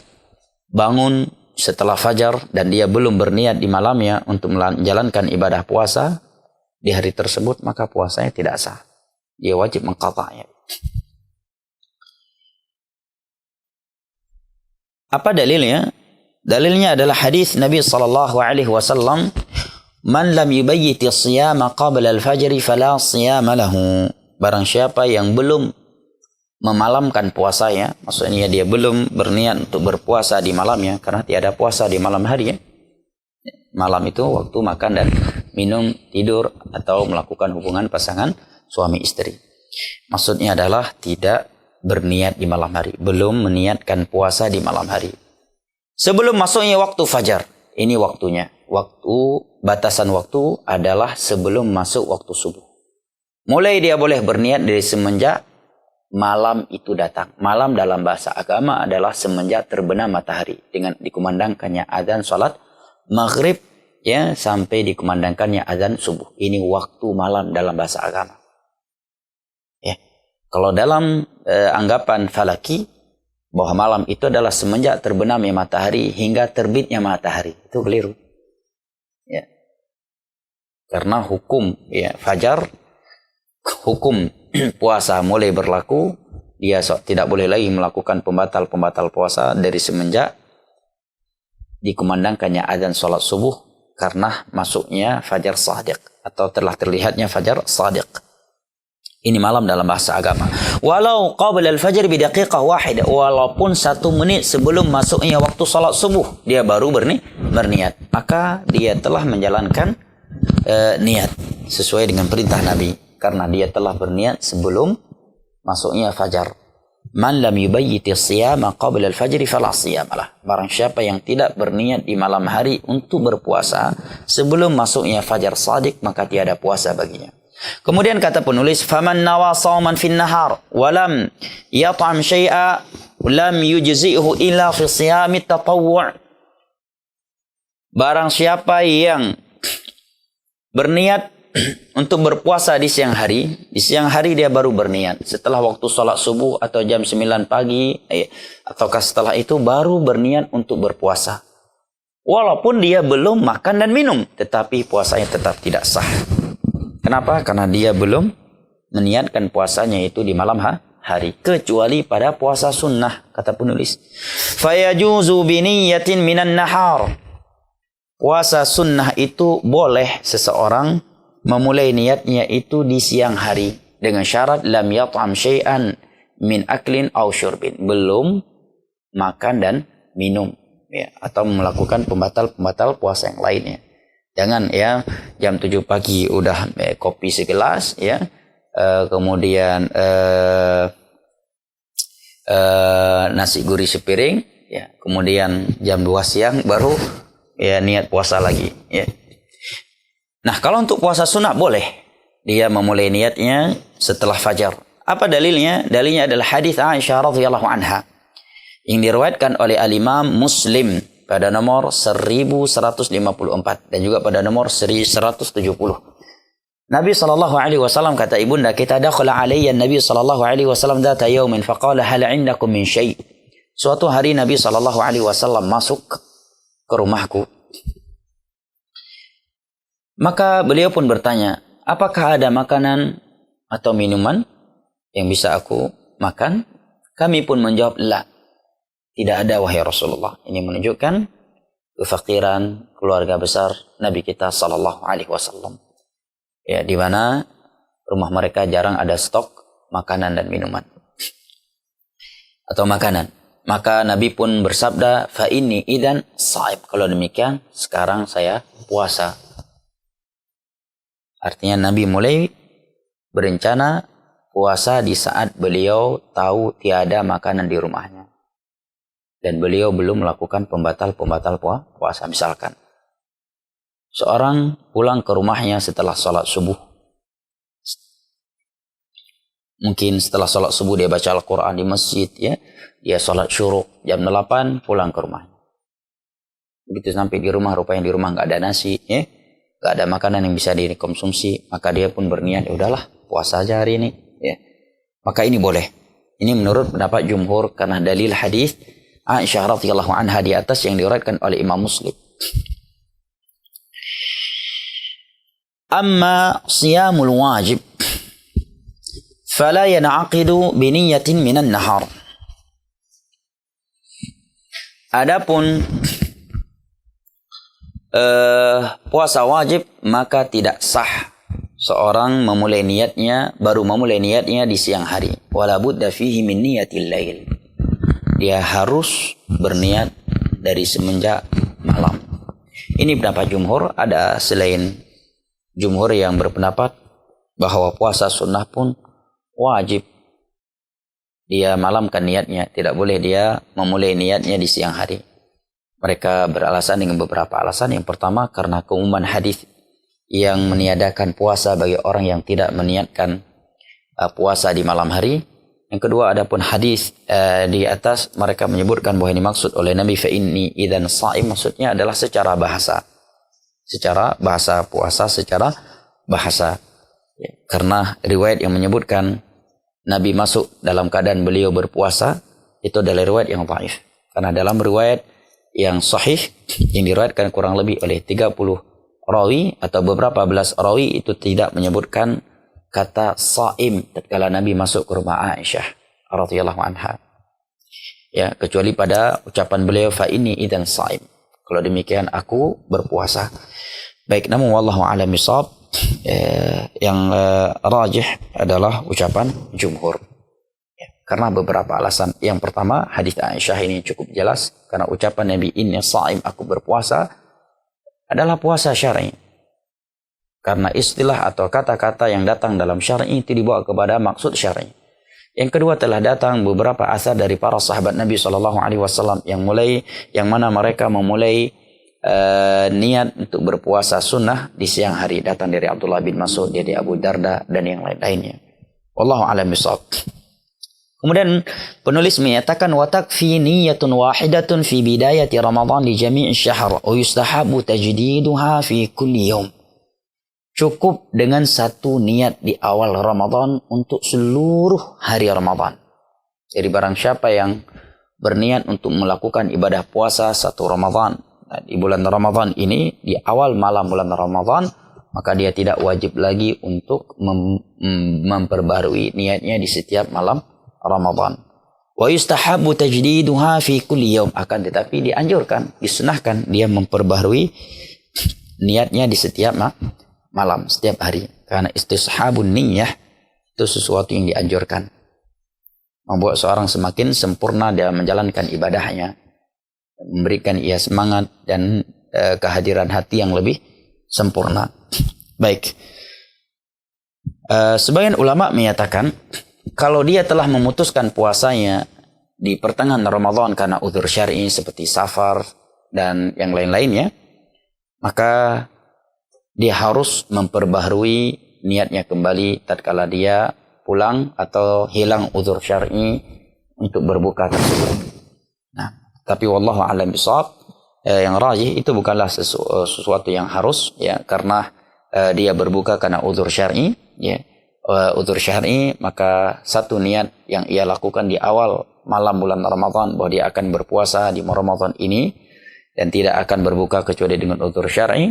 bangun setelah fajar dan dia belum berniat di malamnya untuk menjalankan ibadah puasa di hari tersebut, maka puasanya tidak sah. Dia wajib mengqadanya. Apa dalilnya? Dalilnya adalah hadis Nabi SAW, "Man lam yubayyiti as-siyama qabla al-fajr fala siyama lahu." Barang siapa yang belum memalamkan puasanya, maksudnya dia belum berniat untuk berpuasa di malamnya, karena tiada puasa di malam hari ya. Malam itu waktu makan dan minum, tidur, atau melakukan hubungan pasangan suami istri. Maksudnya adalah tidak berniat di malam hari, belum meniatkan puasa di malam hari. Sebelum masuknya waktu fajar, ini waktunya. Batasan waktu adalah sebelum masuk waktu subuh. Mulai dia boleh berniat dari semenjak malam itu datang. Malam dalam bahasa agama adalah semenjak terbenam matahari dengan dikumandangkannya azan salat maghrib ya sampai dikumandangkannya azan subuh. Ini waktu malam dalam bahasa agama. Ya. Kalau dalam anggapan falaki bahwa malam itu adalah semenjak terbenamnya matahari hingga terbitnya matahari, itu keliru. Ya. Karena hukum ya fajar, hukum puasa mulai berlaku, dia tidak boleh lagi melakukan pembatal puasa dari semenjak dikumandangkannya azan salat subuh karena masuknya fajar shadiq atau telah terlihatnya fajar shadiq. Ini malam dalam bahasa agama. Walau qabla al-fajr bidaqiqah wahidah, walaupun 1 menit sebelum masuknya waktu salat subuh dia baru berniat, maka dia telah menjalankan niat sesuai dengan perintah Nabi karena dia telah berniat sebelum masuknya fajar. Man lam yubayyiti as-siyama qabla al-fajr fala siyamalah. Barang siapa yang tidak berniat di malam hari untuk berpuasa sebelum masuknya fajar shadiq, maka tiada puasa baginya. Kemudian kata penulis, faman nawa shauman fin nahar wa lam yat'am syai'a lam yujzi'hu illa fi siyamit tatawwu'. Barang siapa yang berniat untuk berpuasa di siang hari dia baru berniat. Setelah waktu sholat subuh atau jam 9 pagi, ataukah setelah itu baru berniat untuk berpuasa. Walaupun dia belum makan dan minum, tetapi puasanya tetap tidak sah. Kenapa? Karena dia belum meniatkan puasanya itu di malam hari. Kecuali pada puasa sunnah, kata penulis. Fayajuzu biniyatin minan nahar. Puasa sunnah itu boleh seseorang memulai niatnya itu di siang hari dengan syarat lam yat'am syai'an min aklin aw syurbin, belum makan dan minum ya, atau melakukan pembatal puasa yang lainnya. Jangan ya jam 7 pagi udah kopi segelas ya, kemudian nasi gurih sepiring ya, kemudian jam 2 siang baru ya niat puasa lagi ya. Nah, kalau untuk puasa sunnah boleh dia memulai niatnya setelah fajar. Apa dalilnya? Dalilnya adalah hadis Aisyah radhiyallahu anha yang diriwayatkan oleh al-Imam Muslim pada nomor 1154 dan juga pada nomor 1170. Nabi SAW kata ibunda kita, dakhala alayya Nabi SAW dzata yaumin faqala hal 'indakum min syai'. Suatu hari Nabi SAW masuk ke rumahku. Maka beliau pun bertanya, apakah ada makanan atau minuman yang bisa aku makan? Kami pun menjawab, la. Tidak ada wahai Rasulullah. Ini menunjukkan kefakiran keluarga besar Nabi kita sallallahu alaihi wasallam. Ya, di mana rumah mereka jarang ada stok makanan dan minuman. Atau makanan. Maka Nabi pun bersabda, fa inni idan saib. Kalau demikian, sekarang saya puasa. Artinya Nabi mulai berencana puasa di saat beliau tahu tiada makanan di rumahnya. Dan beliau belum melakukan pembatal puasa. Misalkan, seorang pulang ke rumahnya setelah sholat subuh. Mungkin setelah sholat subuh dia baca Al-Quran di masjid, ya. Dia sholat syuruk, jam 8 pulang ke rumahnya. Begitu sampai di rumah, rupanya di rumah nggak ada nasi, ya. Nggak ada makanan yang bisa dikonsumsi, maka dia pun berniat, udahlah puasa aja hari ini, ya. Maka ini boleh. Ini menurut pendapat jumhur karena dalil hadis Aisyah radhiyallahu anha di atas yang diriwayatkan oleh Imam Muslim. Amma siyamul wajib fala yan'aqidu bi niyyatin minan nahar. Adapun puasa wajib maka tidak sah seorang baru memulai niatnya di siang hari. Wala budda fihi min niyatil lail. Dia harus berniat dari semenjak malam. Ini pendapat jumhur. Ada selain jumhur yang berpendapat bahwa puasa sunnah pun wajib dia malamkan niatnya. Tidak boleh dia memulai niatnya di siang hari. Mereka beralasan dengan beberapa alasan. Yang pertama karena keumuman hadis yang meniadakan puasa bagi orang yang tidak meniatkan puasa di malam hari. Yang kedua, adapun hadis di atas mereka menyebutkan bahwa ini maksud oleh Nabi fa inni idzan shaim, maksudnya adalah secara bahasa. Secara bahasa puasa, secara bahasa. Ya, karena riwayat yang menyebutkan Nabi masuk dalam keadaan beliau berpuasa itu adalah riwayat yang dhaif. Karena dalam riwayat yang sahih yang diriwayatkan kurang lebih oleh 30 rawi atau beberapa belas rawi itu tidak menyebutkan kata saim tatkala Nabi masuk ke rumah Aisyah radhiyallahu anha. Ya, kecuali pada ucapan beliau fa inni idzan saim. Kalau demikian aku berpuasa. Baik, namun wallahu a'lam bishawab, yang rajih adalah ucapan jumhur. Ya, karena beberapa alasan. Yang pertama, hadis Aisyah ini cukup jelas karena ucapan Nabi inni saim, aku berpuasa, adalah puasa syar'i. Karena istilah atau kata-kata yang datang dalam syar'i itu dibawa kepada maksud syar'i. Yang kedua, telah datang beberapa asar dari para sahabat Nabi SAW yang mana mereka memulai niat untuk berpuasa sunnah di siang hari. Datang dari Abdullah bin Mas'ud, dari Abu Darda dan yang lain-lainnya. Wallahu a'lam bishawab. Kemudian penulis menyatakan wa takfi niyyatun wahidatun fi bidayati Ramadan li jami'i syahr wa yustahabu tajdiduha fi kulli yawm. Cukup dengan satu niat di awal Ramadan untuk seluruh hari Ramadan. Jadi barang siapa yang berniat untuk melakukan ibadah puasa satu Ramadan, di bulan Ramadan ini, di awal malam bulan Ramadan, maka dia tidak wajib lagi untuk memperbarui niatnya di setiap malam Ramadan. Wa yustahabu tajdiduha fi kulli yawm, akan tetapi dianjurkan, disunahkan dia memperbaharui niatnya di setiap malam, setiap hari. Karena istishabun niyyah itu sesuatu yang dianjurkan, membuat seorang semakin sempurna dalam menjalankan ibadahnya, memberikan ia semangat dan kehadiran hati yang lebih sempurna. Baik, sebagian ulama menyatakan kalau dia telah memutuskan puasanya di pertengahan Ramadan karena udzur syar'i seperti safar dan yang lain-lainnya, maka dia harus memperbaharui niatnya kembali tatkala dia pulang atau hilang udzur syar'i untuk berbuka tersebut. Nah, tapi wallahu a'lam bishawab, yang rajih itu bukanlah sesuatu yang harus, ya, karena dia berbuka karena udzur syar'i, ya. Udzur syar'i, maka satu niat yang ia lakukan di awal malam bulan Ramadan bahwa dia akan berpuasa di Ramadan ini dan tidak akan berbuka kecuali dengan udzur syar'i,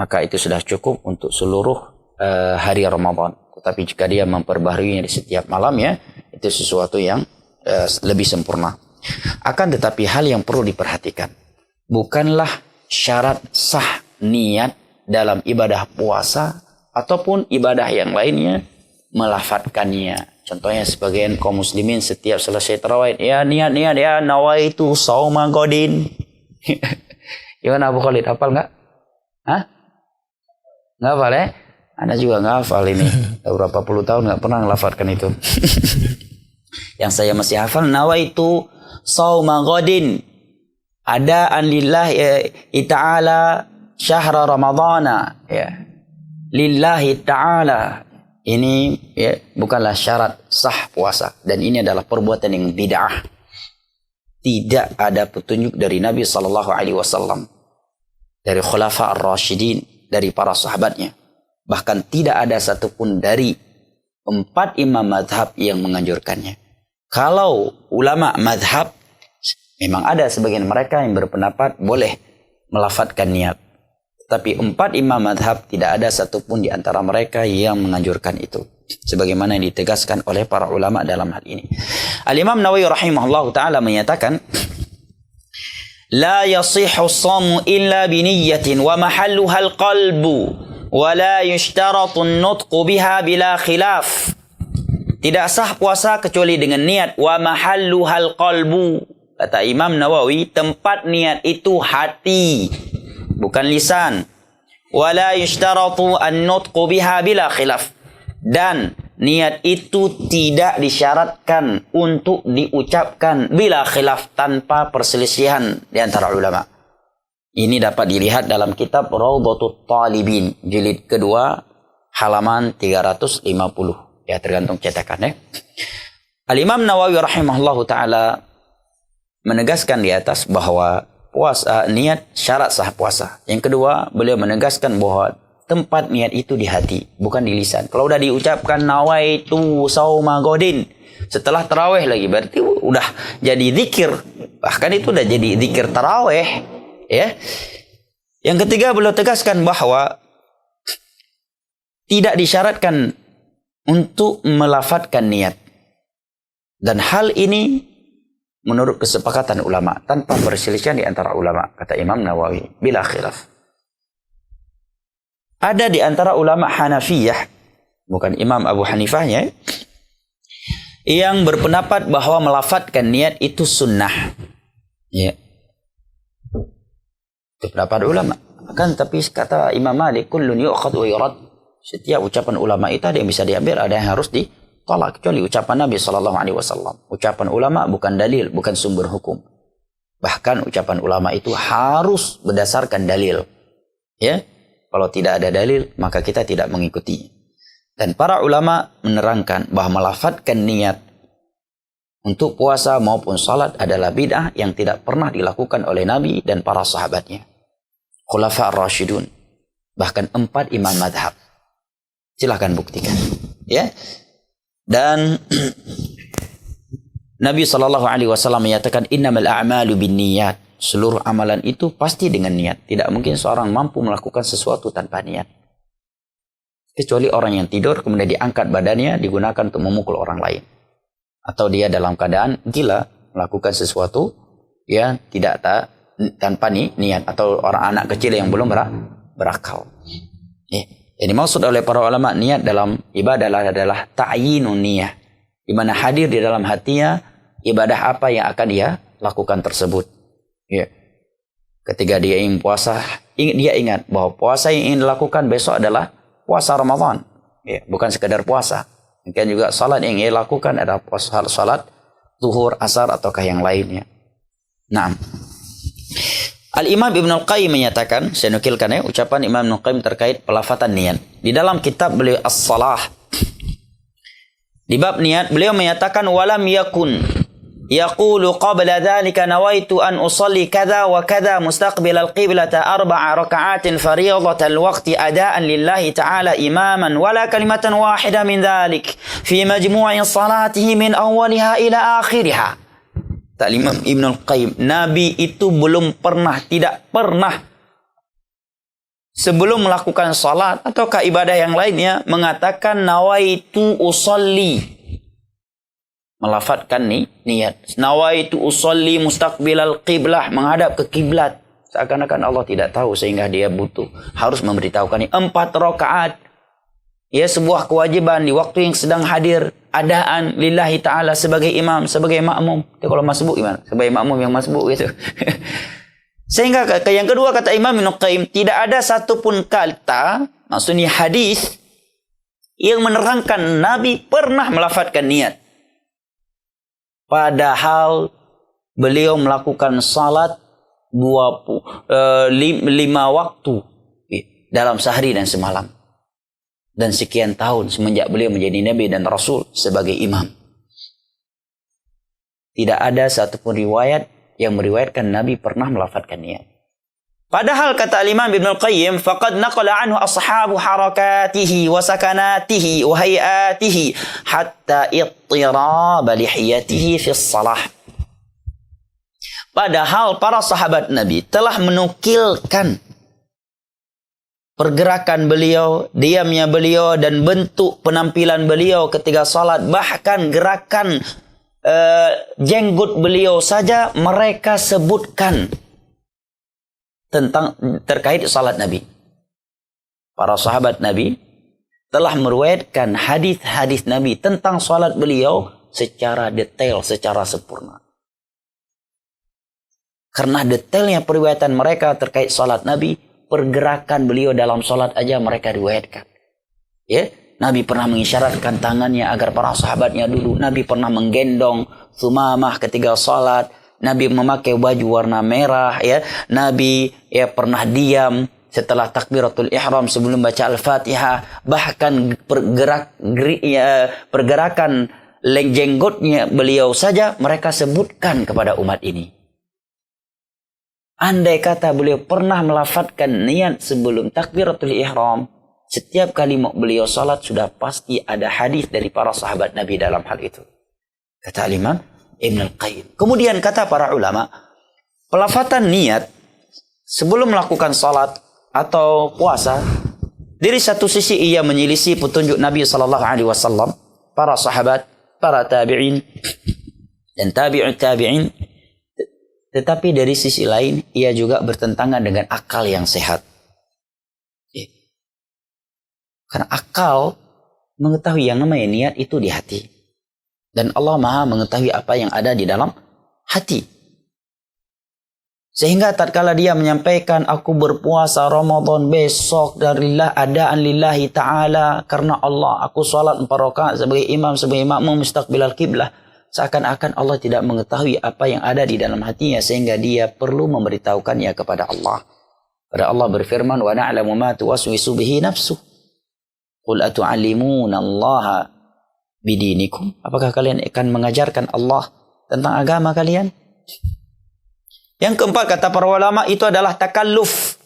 maka itu sudah cukup untuk seluruh hari Ramadan. Tetapi jika dia memperbaharuinya di setiap malamnya, itu sesuatu yang lebih sempurna. Akan tetapi hal yang perlu diperhatikan, bukanlah syarat sah niat dalam ibadah puasa ataupun ibadah yang lainnya melafadzkannya. Contohnya sebagian kaum muslimin setiap selesai tarawih, ya niat ya nawaitu sauma godin. Gimana Abu Khalid, hafal nggak? Hah? Nggak hafal ya? Anda juga nggak hafal ini. Berapa puluh tahun nggak pernah ngelafadzkan itu. Yang saya masih hafal, nawaitu sauma godin adaan lillahi ta'ala syahra ramadana, ya, lillahi ta'ala. Ini, ya, bukanlah syarat sah puasa, dan ini adalah perbuatan yang bid'ah. Tidak ada petunjuk dari Nabi SAW, dari Khulafa ar-Rashidin, dari para sahabatnya. Bahkan tidak ada satupun dari 4 imam madhab yang menganjurkannya. Kalau ulama madhab Memang ada sebagian mereka yang berpendapat boleh melafadzkan niat. Tapi 4 imam madhab tidak ada satupun di antara mereka yang menganjurkan itu. Sebagaimana yang ditegaskan oleh para ulama dalam hal ini. Al-Imam Nawawi rahimahullah ta'ala menyatakan, La yasihhu as-shamu illa biniyyatin wa mahalluha al-qalbu wa la yushtaratu an-nutqu biha bila khilaf. Tidak sah puasa kecuali dengan niat. Wa mahalluha al-qalbu. Kata Imam Nawawi, tempat niat itu hati, bukan lisan. Wa la yushtaratu an-nutqu biha bila khilaf. Dan niat itu tidak disyaratkan untuk diucapkan bila khilaf, tanpa perselisihan di antara ulama. Ini dapat dilihat dalam kitab Rawdatut Talibin, jilid kedua, halaman 350. Ya, tergantung cetakan ya. Al-Imam Nawawi rahimahullahu ta'ala menegaskan di atas bahwa puasa, niat syarat sah puasa. Yang kedua, beliau menegaskan bahwa tempat niat itu di hati, bukan di lisan. Kalau udah diucapkan nawaitu sauma godin, setelah tarawih lagi, berarti udah jadi zikir. Bahkan itu udah jadi zikir tarawih. Ya. Yang ketiga, beliau tegaskan bahwa tidak disyaratkan untuk melafadzkan niat. Dan hal ini menurut kesepakatan ulama, tanpa perselisihan di antara ulama, kata Imam Nawawi, bila khilaf. Ada di antara ulama Hanafiyah, bukan Imam Abu Hanifahnya, yang berpendapat bahwa melafadzkan niat itu sunnah. Ya. Itu pendapat ulama. Kan tapi kata Imam Malik, kullun yu'khad wa yurad. Setiap ucapan ulama itu ada yang bisa diambil, ada yang harus ditolak, kecuali ucapan Nabi SAW. Ucapan ulama bukan dalil, bukan sumber hukum. Bahkan ucapan ulama itu harus berdasarkan dalil. Ya. Kalau tidak ada dalil, maka kita tidak mengikuti. Dan para ulama menerangkan bahwa melafadzkan niat untuk puasa maupun salat adalah bid'ah yang tidak pernah dilakukan oleh Nabi dan para sahabatnya. Khulafa ar-Rasyidun. Bahkan 4 imam madhab. Silahkan buktikan. Ya. Dan Nabi SAW menyatakan, innamal a'malu bin niyat. Seluruh amalan itu pasti dengan niat. Tidak mungkin seorang mampu melakukan sesuatu tanpa niat. Kecuali orang yang tidur kemudian diangkat badannya digunakan untuk memukul orang lain. Atau dia dalam keadaan gila melakukan sesuatu ya tidak tanpa niat. Atau orang anak kecil yang belum berakal. Yang dimaksud oleh para ulama niat dalam ibadah adalah ta'yinun niyah. Di mana hadir di dalam hatinya ibadah apa yang akan dia lakukan tersebut. Ya. Ketika dia ingin puasa, dia ingat bahwa puasa yang ingin dilakukan besok adalah puasa Ramadan. Ya, bukan sekedar puasa. Mungkin juga salat yang ingin dilakukan adalah salat zuhur, asar ataukah yang lainnya. Nah, Al-Imam Ibn Al-Qayyim menyatakan, saya nukilkan ya ucapan Imam Ibn Al-Qayyim terkait pelafatan niat. Di dalam kitab beliau As-Salah, di bab niat beliau menyatakan walam yakun yaqulu qabla dhalika nawaitu an usalli kadha wa kadha mustaqbil al-qiblata 4 raka'atin fariidatal waqti adaan lillahi ta'ala imaman wala kalimatan wahidah min dhalik fi majmu'i salatihi min awwaliha ila akhiriha. Imam Ibn Al-Qayyim, Nabi itu tidak pernah sebelum melakukan salat ataukah ibadah yang lainnya mengatakan nawaitu usalli, melafadzkan niat. Nawaitu usolli mustaqbilal qiblah, menghadap ke kiblat. Seakan-akan Allah tidak tahu sehingga dia harus memberitahukan ini 4 rakaat. Ya, sebuah kewajiban di waktu yang sedang hadir, adaan lillahi ta'ala sebagai imam, sebagai makmum. Itu kalau masbuk gimana? Sebagai makmum yang masbuk gitu. Sehingga yang kedua kata Imam Ibn Qayyim, tidak ada satupun kata, maksudnya hadis yang menerangkan Nabi pernah melafadzkan niat. Padahal beliau melakukan salat 5 waktu dalam sehari dan semalam. Dan sekian tahun semenjak beliau menjadi Nabi dan Rasul sebagai imam. Tidak ada satupun riwayat yang meriwayatkan Nabi pernah melafadzkan niat. Padahal kata Imam Ibn Al-Qayyim, faqad naqala anhu ashabu harakatihi wa sakanatihi wa hayatihi hatta ittirab lihiyatihi fi salah. Padahal para sahabat Nabi telah menukilkan pergerakan beliau, diamnya beliau, dan bentuk penampilan beliau ketika salat. Bahkan gerakan jenggot beliau saja mereka sebutkan tentang terkait salat Nabi. Para sahabat Nabi telah meriwayatkan hadis-hadis Nabi tentang salat beliau secara detail, secara sempurna. Karena detailnya periwayatan mereka terkait salat Nabi, pergerakan beliau dalam salat aja mereka riwayatkan. Ya, Nabi pernah mengisyaratkan tangannya agar para sahabatnya dulu. Nabi pernah menggendong Thumamah ketika salat. Nabi memakai baju warna merah. Ya, Nabi pernah diam setelah takbiratul ihram sebelum baca Al-Fatihah. Bahkan pergerakan jenggotnya beliau saja mereka sebutkan kepada umat ini. Andai kata beliau pernah melafadzkan niat sebelum takbiratul ihram, setiap kali beliau salat sudah pasti ada hadis dari para sahabat Nabi dalam hal itu. Kata Imam Ibn Al-Qayyim. Kemudian kata para ulama, pelafatan niat sebelum melakukan salat atau puasa, dari satu sisi ia menyelisih petunjuk Nabi SAW, para sahabat, para tabi'in, dan tabi'ut tabi'in. Tetapi dari sisi lain, ia juga bertentangan dengan akal yang sehat. Karena akal mengetahui yang namanya niat itu di hati. Dan Allah Maha mengetahui apa yang ada di dalam hati. Sehingga tatkala dia menyampaikan, aku berpuasa Ramadan besok dari adaan lillahi ta'ala, karena Allah, aku salat 4 rakaat sebagai imam, sebagai makmum mustaqbilal qiblah. Seakan-akan Allah tidak mengetahui apa yang ada di dalam hatinya, sehingga dia perlu memberitahukannya kepada Allah. Pada Allah berfirman, wa na'lamu ma tuwaswisu bihi nafsuh. Qul atu'allimuna Allah bidinikum. Apakah kalian akan mengajarkan Allah tentang agama kalian? Yang keempat, kata para ulama, itu adalah takalluf,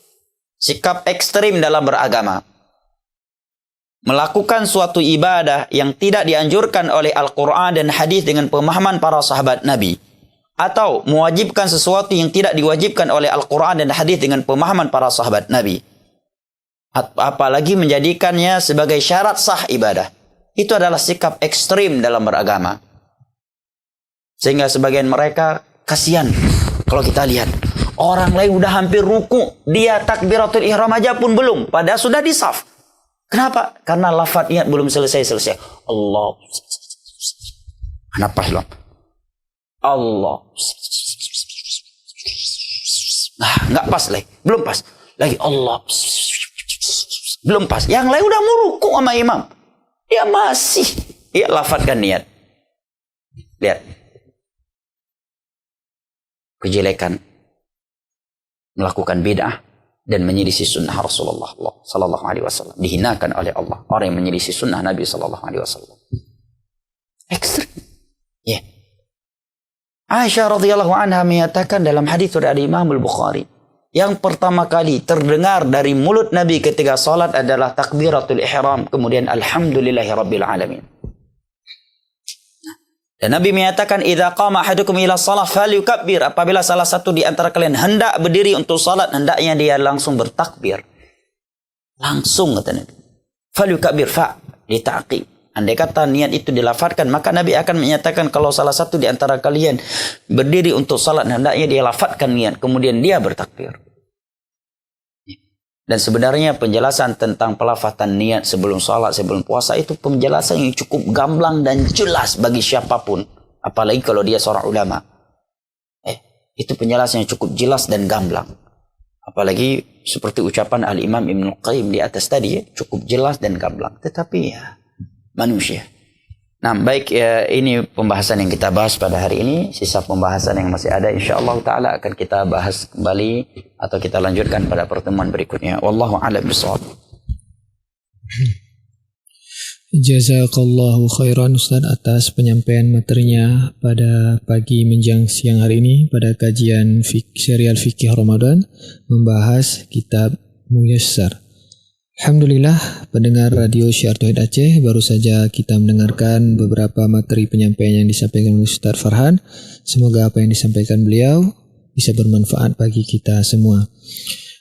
sikap ekstrim dalam beragama. Melakukan suatu ibadah yang tidak dianjurkan oleh Al-Quran dan hadis dengan pemahaman para sahabat Nabi, atau mewajibkan sesuatu yang tidak diwajibkan oleh Al-Quran dan hadis dengan pemahaman para sahabat Nabi, apalagi menjadikannya sebagai syarat sah ibadah. Itu adalah sikap ekstrim dalam beragama. Sehingga sebagian mereka kasihan kalau kita lihat orang lain udah hampir ruku, dia takbiratul ihram aja pun belum, padahal sudah di saf. Kenapa? Karena lafaz niat belum selesai. Allah. Kenapa belum? Allah. Nah, nggak pas lagi. Belum pas. Lagi Allah. Belum pas. Yang lain udah mau ruku sama imam. Dia masih. Dia lafazkan niat. Lihat. Kejelekan. Melakukan bid'ah. Dan menyelisih sunnah Rasulullah sallallahu alaihi wasallam, dihinakan oleh Allah orang yang menyelisih sunnah Nabi sallallahu alaihi wasallam. Ekstrim. Ya. Aisyah radhiyallahu anha menyatakan dalam hadis dari Imam Al-Bukhari, yang pertama kali terdengar dari mulut Nabi ketika salat adalah takbiratul ihram, kemudian alhamdulillahirabbil alamin. Dan Nabi menyatakan, idza qama ahadukum ila shalah falyukabbir. Apabila salah satu di antara kalian hendak berdiri untuk salat, hendaknya dia langsung bertakbir. Langsung, kata Nabi. Falyukabbir, ditaqib. Andai kata niat itu dilafadzkan, maka Nabi akan menyatakan kalau salah satu di antara kalian berdiri untuk salat, hendaknya dia lafadzkan niat, kemudian dia bertakbir. Dan sebenarnya penjelasan tentang pelafatan niat sebelum salat, sebelum puasa itu penjelasan yang cukup gamblang dan jelas bagi siapapun. Apalagi kalau dia seorang ulama. Itu penjelasan yang cukup jelas dan gamblang. Apalagi seperti ucapan Al-Imam Ibn Qayyim di atas tadi, cukup jelas dan gamblang. Tetapi ya, manusia. Nah, baik, ini pembahasan yang kita bahas pada hari ini. Sisa pembahasan yang masih ada, insyaAllah ta'ala akan kita bahas kembali atau kita lanjutkan pada pertemuan berikutnya. Wallahu a'lam bishawab. Jazakallahu khairan Ustaz atas penyampaian materinya pada pagi menjelang siang hari ini pada kajian serial Fikih Ramadan membahas kitab Muyassar. Alhamdulillah, pendengar Radio Syiar Tauhid Aceh, baru saja kita mendengarkan beberapa materi penyampaian yang disampaikan oleh Ustaz Farhan. Semoga apa yang disampaikan beliau bisa bermanfaat bagi kita semua.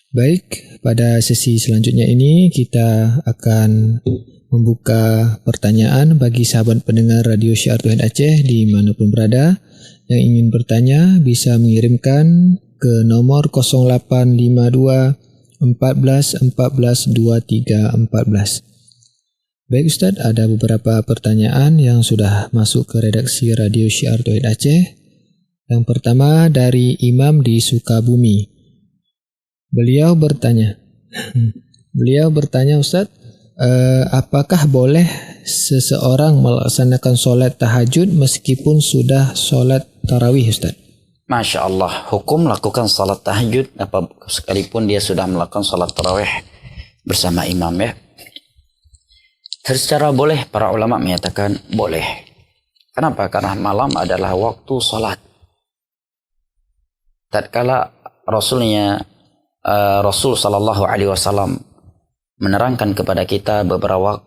Baik, pada sesi selanjutnya ini kita akan membuka pertanyaan bagi sahabat pendengar Radio Syiar Tauhid Aceh dimanapun berada. Yang ingin bertanya bisa mengirimkan ke nomor 0852 14 14 23 14. Baik Ustaz, ada beberapa pertanyaan yang sudah masuk ke redaksi Radio Syiar Tauhid Aceh. Yang pertama dari Imam di Sukabumi. Beliau bertanya Ustaz, apakah boleh seseorang melaksanakan solat tahajud meskipun sudah solat tarawih Ustaz? Masya Allah, hukum melakukan salat tahajud sekalipun dia sudah melakukan salat tarawih bersama imam ya. Secara boleh, para ulama menyatakan boleh. Kenapa? Karena malam adalah waktu salat. Tatkala Rasul sallallahu alaihi wasallam menerangkan kepada kita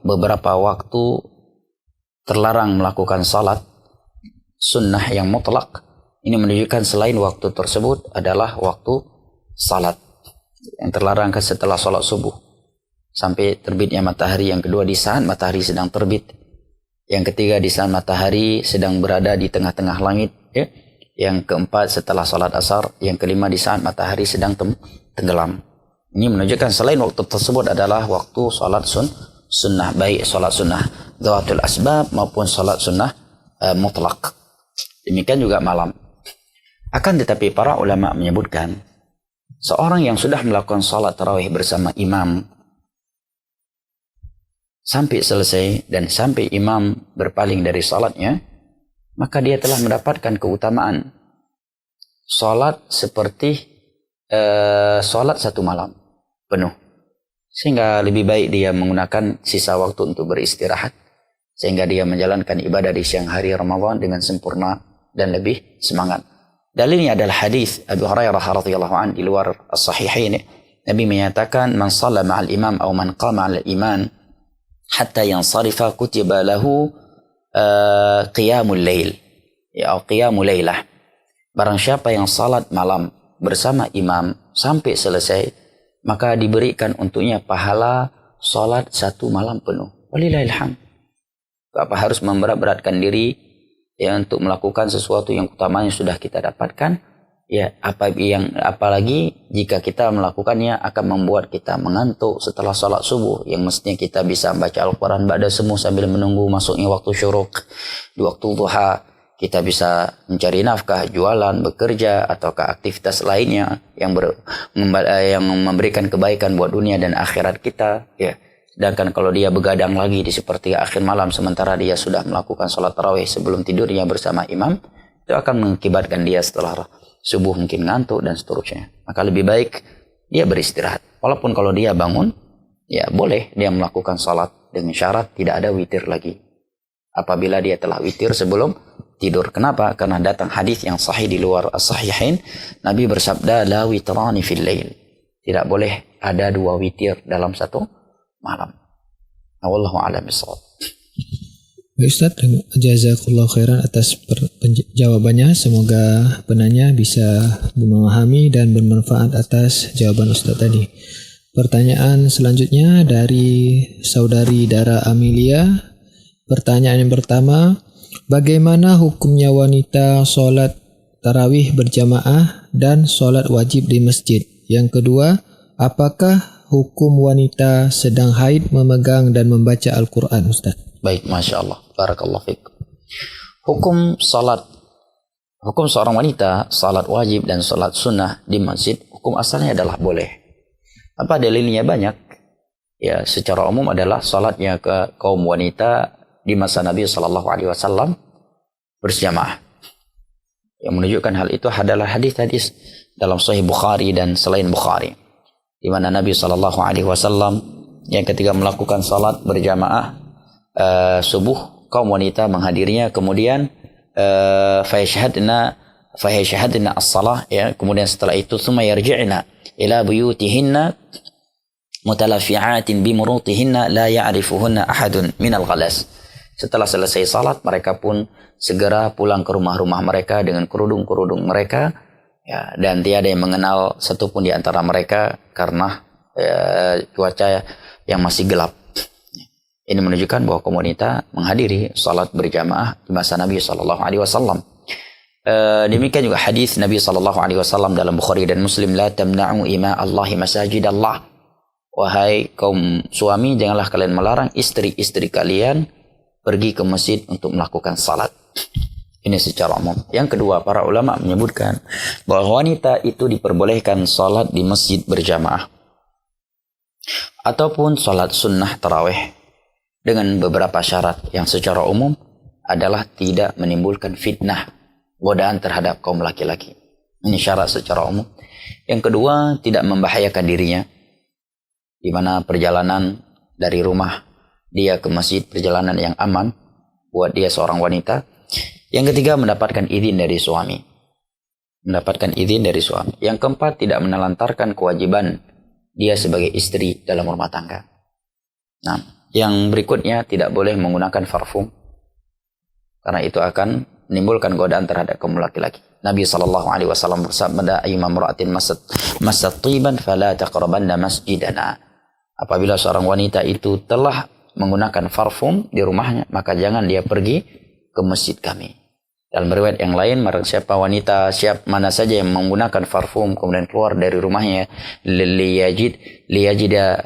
beberapa waktu terlarang melakukan salat sunnah yang mutlak. Ini menunjukkan selain waktu tersebut adalah waktu salat yang terlarang setelah salat subuh sampai terbitnya matahari. Yang kedua di saat matahari sedang terbit. Yang ketiga di saat matahari sedang berada di tengah-tengah langit ya. Yang keempat setelah salat asar. Yang kelima di saat matahari sedang tenggelam. Ini menunjukkan selain waktu tersebut adalah waktu salat sunnah, baik salat sunnah dhawatul asbab maupun salat sunnah mutlak. Demikian juga malam. Akan tetapi para ulama menyebutkan seorang yang sudah melakukan salat tarawih bersama imam sampai selesai dan sampai imam berpaling dari salatnya, maka dia telah mendapatkan keutamaan salat seperti salat satu malam penuh. Sehingga lebih baik dia menggunakan sisa waktu untuk beristirahat, sehingga dia menjalankan ibadah di siang hari Ramadan dengan sempurna dan lebih semangat. Dalilnya adalah hadis Abu Hurairah radhiyallahu anhu di luar as-sahihain. Nabi menyatakan, "Man shalla ma'al imam aw man qama 'ala al-iman hatta yansarifa kutiba lahu qiyamul lail." Ya, qiyamul lailah. Barang siapa yang salat malam bersama imam sampai selesai, maka diberikan untuknya pahala salat satu malam penuh. Walillahilhamd. Apa harus memberat-beratkan diri ya untuk melakukan sesuatu yang utamanya sudah kita dapatkan ya, apalagi jika kita melakukannya akan membuat kita mengantuk setelah salat subuh, yang mestinya kita bisa baca Al-Quran ba'da semu sambil menunggu masuknya waktu syuruk. Di waktu duha kita bisa mencari nafkah, jualan, bekerja, ataukah aktivitas lainnya yang memberikan kebaikan buat dunia dan akhirat kita ya. Sedangkan kalau dia begadang lagi di sepertiga akhir malam sementara dia sudah melakukan sholat tarawih sebelum tidurnya bersama imam, itu akan mengakibatkan dia setelah subuh mungkin ngantuk dan seterusnya. Maka lebih baik dia beristirahat. Walaupun kalau dia bangun, ya boleh dia melakukan sholat dengan syarat tidak ada witir lagi. Apabila dia telah witir sebelum tidur. Kenapa? Karena datang hadis yang sahih di luar as-sahihain. Nabi bersabda, la witrani fil lail. Tidak boleh ada dua witir dalam satu malam. Wallahu a'lam bishawab. Ustaz, jazakallahu khairan atas jawabannya. Semoga penanya bisa memahami dan bermanfaat atas jawaban Ustaz tadi. Pertanyaan selanjutnya dari saudari Dara Amelia. Pertanyaan yang pertama, bagaimana hukumnya wanita sholat tarawih berjamaah dan sholat wajib di masjid? Yang kedua, apakah hukum wanita sedang haid memegang dan membaca Al-Quran, Ustaz? Baik, Masya Allah. Barakallahu fiik. Hukum seorang wanita, salat wajib dan salat sunnah di masjid, hukum asalnya adalah boleh. Apa dalilnya? Banyak. Ya, secara umum adalah salatnya ke kaum wanita di masa Nabi SAW berjamaah. Yang menunjukkan hal itu adalah hadis-hadis dalam Sahih Bukhari dan selain Bukhari, di mana Nabi SAW yang ketika melakukan salat berjamaah subuh, kaum wanita menghadirinya, kemudian fayashhadna as-salah ya, kemudian setelah itu thumma yarji'na ila buyutihinna mutalafi'atin bimurutihinna la ya'rifuhunna ahadun minal ghalas. Setelah selesai salat, mereka pun segera pulang ke rumah-rumah mereka dengan kerudung-kerudung mereka Ya, dan tiada yang mengenal satupun di antara mereka karena cuaca yang masih gelap. Ini menunjukkan bahwa kaum wanita menghadiri salat berjamaah di masa Nabi sallallahu alaihi wasallam. Demikian juga hadis Nabi sallallahu alaihi wasallam dalam Bukhari dan Muslim, la tamna'u ima Allahi masajidallah. Wahai kaum suami, janganlah kalian melarang istri-istri kalian pergi ke masjid untuk melakukan salat. Ini secara umum. Yang kedua, para ulama menyebutkan bahwa wanita itu diperbolehkan salat di masjid berjamaah ataupun salat sunnah tarawih dengan beberapa syarat yang secara umum adalah tidak menimbulkan fitnah, godaan terhadap kaum laki-laki. Ini syarat secara umum. Yang kedua, tidak membahayakan dirinya, di mana perjalanan dari rumah dia ke masjid perjalanan yang aman buat dia seorang wanita. Yang ketiga, mendapatkan izin dari suami. Mendapatkan izin dari suami. Yang keempat, tidak menelantarkan kewajiban dia sebagai istri dalam rumah tangga. Nah, yang berikutnya, tidak boleh menggunakan parfum, karena itu akan menimbulkan godaan terhadap kaum laki-laki. Nabi SAW bersabda, ayyuma imra'atin massat tiban fala taqrabanna masjidana. Apabila seorang wanita itu telah menggunakan parfum di rumahnya, maka jangan dia pergi ke masjid kami. Dalam riwayat yang lain, barang siapa wanita mana saja yang menggunakan parfum kemudian keluar dari rumahnya liyajida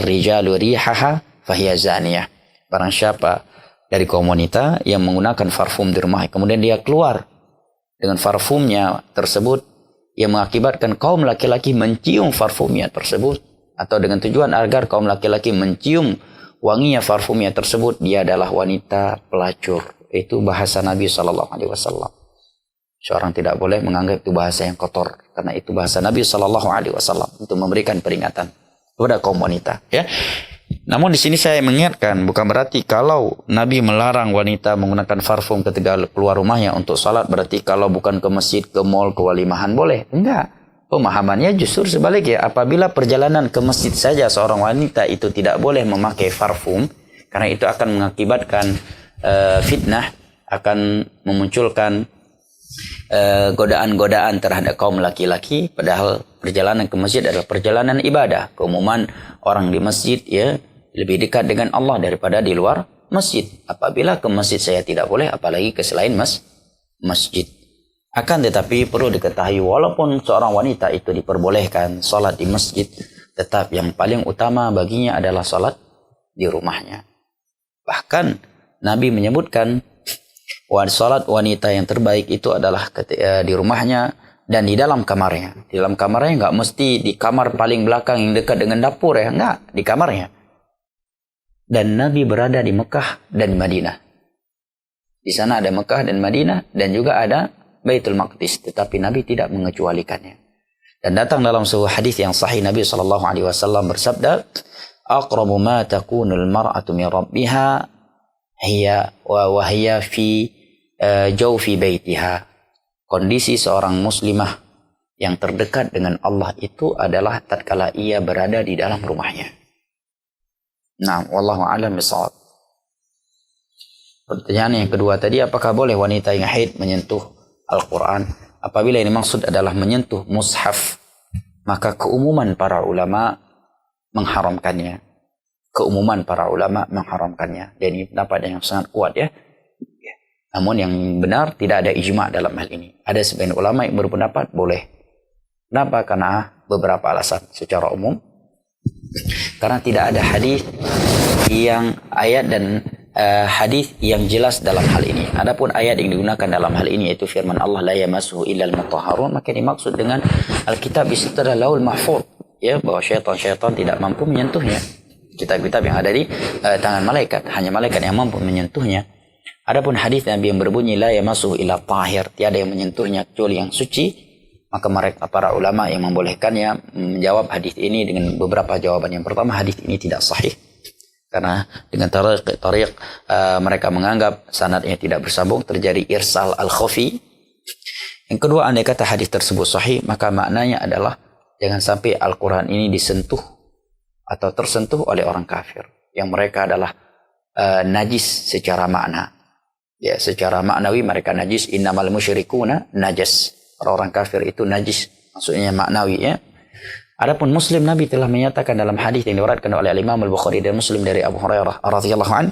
rijalu rihaha fahiya zaniyah. Barang siapa dari kaum wanita yang menggunakan parfum di rumahnya kemudian dia keluar dengan parfumnya tersebut yang mengakibatkan kaum laki-laki mencium parfumnya tersebut, atau dengan tujuan agar kaum laki-laki mencium wanginya parfumnya tersebut, dia adalah wanita pelacur. Itu bahasa Nabi SAW. Seorang tidak boleh menganggap itu bahasa yang kotor, karena itu bahasa Nabi SAW untuk memberikan peringatan kepada kaum wanita. Ya. Namun di sini saya mengingatkan, bukan berarti kalau Nabi melarang wanita menggunakan parfum ketika keluar rumahnya untuk salat, berarti kalau bukan ke masjid, ke mall, ke walimahan boleh. Enggak. Pemahamannya justru sebaliknya. Apabila perjalanan ke masjid saja seorang wanita itu tidak boleh memakai parfum, karena itu akan mengakibatkan fitnah, akan memunculkan godaan-godaan terhadap kaum laki-laki, padahal perjalanan ke masjid adalah perjalanan ibadah. Keumuman orang di masjid ya lebih dekat dengan Allah daripada di luar masjid. Apabila ke masjid saya tidak boleh, apalagi ke selain masjid. Akan tetapi perlu diketahui, walaupun seorang wanita itu diperbolehkan salat di masjid, tetap yang paling utama baginya adalah salat di rumahnya. Bahkan Nabi menyebutkan salat wanita yang terbaik itu adalah di rumahnya dan di dalam kamarnya. Di dalam kamarnya nggak mesti di kamar paling belakang yang dekat dengan dapur ya, nggak, di kamarnya. Dan Nabi berada di Mekah dan Madinah. Di sana ada Mekah dan Madinah dan juga ada Baitul Maqdis, tetapi Nabi tidak mengecualikannya. Dan datang dalam sebuah hadis yang sahih, Nabi SAW bersabda, aqrabu ma takunul mar'atu min rabbiha hiya wa hiya fi jawfi baitiha. Kondisi seorang muslimah yang terdekat dengan Allah itu adalah tatkala ia berada di dalam rumahnya. Nah, wallahu a'lam bishawab. Pertanyaan yang kedua tadi, apakah boleh wanita yang haid menyentuh Al-Quran? Apabila ini maksud adalah menyentuh mushaf, maka keumuman para ulama mengharamkannya. Keumuman para ulama mengharamkannya. Dan ini pendapat yang sangat kuat ya. Namun yang benar tidak ada ijma' dalam hal ini. Ada sebagian ulama yang berpendapat boleh. Kenapa? Karena beberapa alasan. Secara umum, karena tidak ada hadis yang ayat dan hadis yang jelas dalam hal ini. Adapun ayat yang digunakan dalam hal ini yaitu firman Allah la yamassuhu illal mutahharun, maka dimaksud dengan Alkitab di situ adalah Laul Mahfuz, ya, bahwa syaitan tidak mampu menyentuhnya. Kitab-kitab yang ada di tangan malaikat, hanya malaikat yang mampu menyentuhnya. Adapun hadis Nabi yang berbunyi la yamassuhu illa tahir, tiada yang menyentuhnya kecuali yang suci, maka mereka para ulama yang membolehkannya menjawab hadis ini dengan beberapa jawaban. Yang pertama, hadis ini tidak sahih karena dengan tariq mereka menganggap sanadnya tidak bersambung, terjadi irsal al-khafi. Yang kedua, andai kata hadis tersebut sahih, maka maknanya adalah jangan sampai Al-Quran ini disentuh atau tersentuh oleh orang kafir yang mereka adalah najis secara makna. Ya, secara maknawi mereka najis, innamal musyrikuna najas. Orang-orang kafir itu najis, maksudnya maknawi ya. Adapun Muslim, Nabi telah menyatakan dalam hadis yang diriwayatkan oleh Imam Al-Bukhari dan Muslim dari Abu Hurairah radhiyallahu an,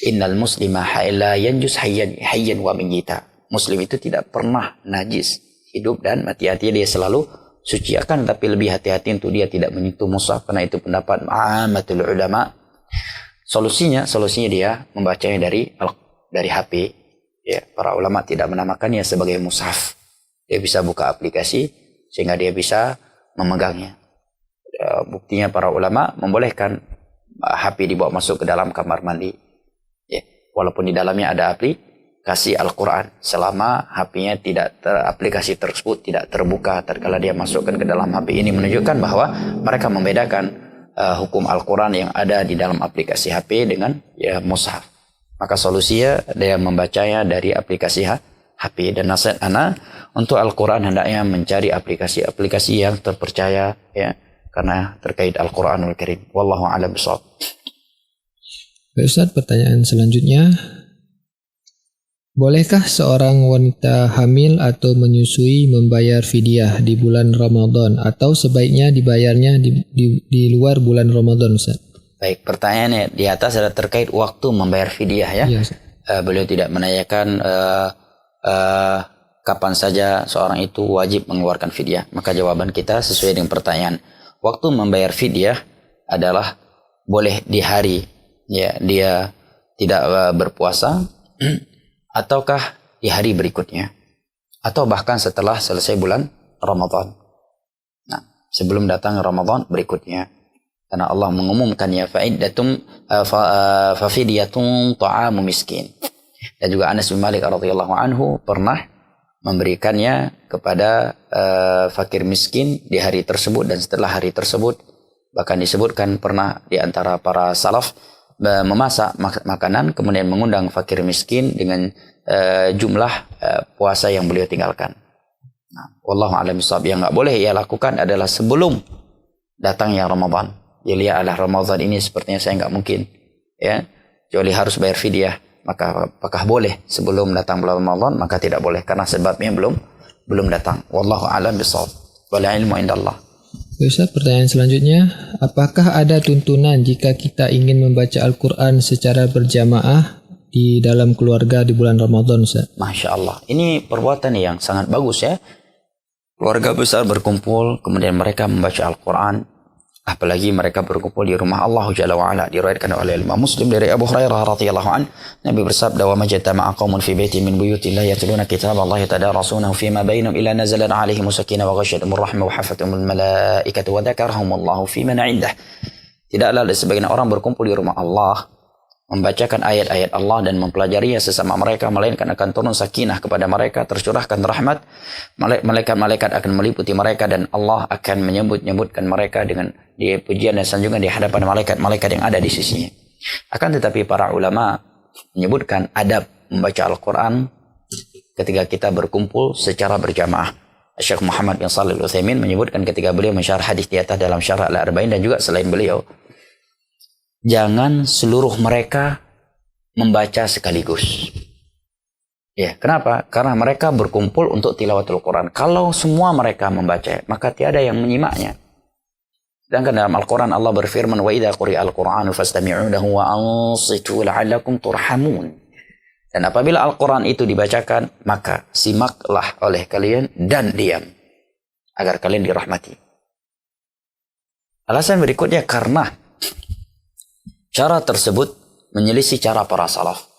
innal muslima la yanjus hayyan wa mayyita. Muslim itu tidak pernah najis hidup dan mati. Artinya dia selalu suci, akan tapi lebih hati-hati untuk dia tidak menyentuh mushaf, karena itu pendapat amatul ulama. Solusinya dia membacanya dari HP. Ya, para ulama tidak menamakannya sebagai mushaf. Dia bisa buka aplikasi sehingga dia bisa memegangnya. Buktinya para ulama membolehkan HP dibawa masuk ke dalam kamar mandi. Ya, walaupun di dalamnya ada aplikasi Al-Quran, selama HP-nya aplikasi tersebut tidak terbuka tatkala dia masukkan ke dalam HP. Ini menunjukkan bahwa mereka membedakan hukum Al-Quran yang ada di dalam aplikasi HP dengan ya mushaf. Maka solusinya dia membacanya dari aplikasi HP. Dan nasihat ana untuk Al-Quran hendaknya mencari aplikasi-aplikasi yang terpercaya ya, karena terkait Al-Quranul Karim. Wallahu a'lam bishawab. Ustaz, pertanyaan selanjutnya, bolehkah seorang wanita hamil atau menyusui membayar fidyah di bulan Ramadan, atau sebaiknya dibayarnya di luar bulan Ramadan, Ustaz? Baik, pertanyaannya di atas adalah terkait waktu membayar fidyah ya. Iya, beliau tidak menanyakan kapan saja seorang itu wajib mengeluarkan fidyah. Maka jawaban kita sesuai dengan pertanyaan. Waktu membayar fidyah adalah boleh di hari ya dia tidak berpuasa, ataukah di hari berikutnya, atau bahkan setelah selesai bulan Ramadan. Nah, sebelum datang Ramadan berikutnya. Karena Allah mengumumkan ya fafidyatun ta'amu miskin. Dan juga Anas bin Malik radhiyallahu anhu pernah memberikannya kepada fakir miskin di hari tersebut dan setelah hari tersebut. Bahkan disebutkan pernah di antara para salaf memasak makanan kemudian mengundang fakir miskin dengan jumlah puasa yang beliau tinggalkan. Nah, wallahu a'lam bishawab. Yang enggak boleh ia lakukan adalah sebelum datangnya Ramadan. Jadi adalah Ramadan ini sepertinya saya enggak mungkin ya, kecuali harus bayar fidyah. Maka apakah boleh sebelum datang bulan Ramadan? Maka tidak boleh karena sebabnya belum datang. Wallahu a'lam bishawab. Wal ilmu indallah. Ustaz, pertanyaan selanjutnya, apakah ada tuntunan jika kita ingin membaca Al-Quran secara berjamaah di dalam keluarga di bulan Ramadan, Ustaz? Masya Allah, ini perbuatan yang sangat bagus ya. Keluarga besar berkumpul, kemudian mereka membaca Al-Quran. Apalagi mereka berkumpul di rumah Allah Jalla wa'ala. Diriwayatkan oleh Imam Muslim dari Abu Hurairah radhiyallahu an, Nabi bersabda, wa majtama'a qaumun fi baitin min buyutillah yatluna kitab Allah yatadarasunahu fima bainahum illa nazalat alaihim sakinah wa ghasyiyatuhumur rahmah wa hafathumul malaikatu wa dzakarahumullahu fi man 'indah. Tidaklah sebagian orang berkumpul di rumah Allah membacakan ayat-ayat Allah dan mempelajarinya sesama mereka, melainkan akan turun sakinah kepada mereka, tercurahkan rahmat, malaikat-malaikat akan meliputi mereka, dan Allah akan menyebut-nyebutkan mereka dengan pujian dan sanjungan di hadapan malaikat-malaikat yang ada di sisinya. Akan tetapi para ulama menyebutkan adab membaca Al-Quran ketika kita berkumpul secara berjamaah. Syekh Muhammad bin Shalih Al-Utsaimin menyebutkan ketika beliau mensyarah hadis di atas dalam Syarah Al-Arba'in, dan juga selain beliau, jangan seluruh mereka membaca sekaligus. Ya, kenapa? Karena mereka berkumpul untuk tilawatul Quran. Kalau semua mereka membaca, maka tiada yang menyimaknya. Sedangkan dalam Al-Quran Allah berfirman, wa idza quri'al Qur'anu fastami'u lahu wa ansitu la'allakum turhamun. Dan apabila Al-Quran itu dibacakan, maka simaklah oleh kalian dan diam agar kalian dirahmati. Alasan berikutnya karena cara tersebut menyelisih cara para salaf.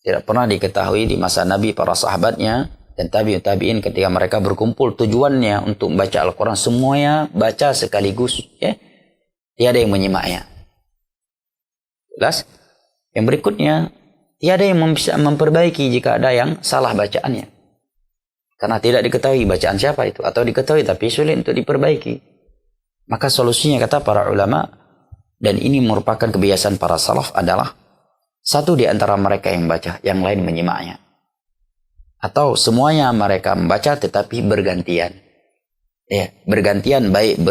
Tidak pernah diketahui di masa Nabi para sahabatnya dan tabi'in ketika mereka berkumpul tujuannya untuk membaca Al-Quran semuanya baca sekaligus. Ya. Tiada yang menyimaknya. Jelas? Yang berikutnya, tiada yang bisa memperbaiki jika ada yang salah bacaannya. Karena tidak diketahui bacaan siapa itu. Atau diketahui tapi sulit untuk diperbaiki. Maka solusinya kata para ulama, dan ini merupakan kebiasaan para salaf, adalah satu di antara mereka yang membaca, yang lain menyimaknya. Atau semuanya mereka membaca tetapi bergantian. Ya, bergantian baik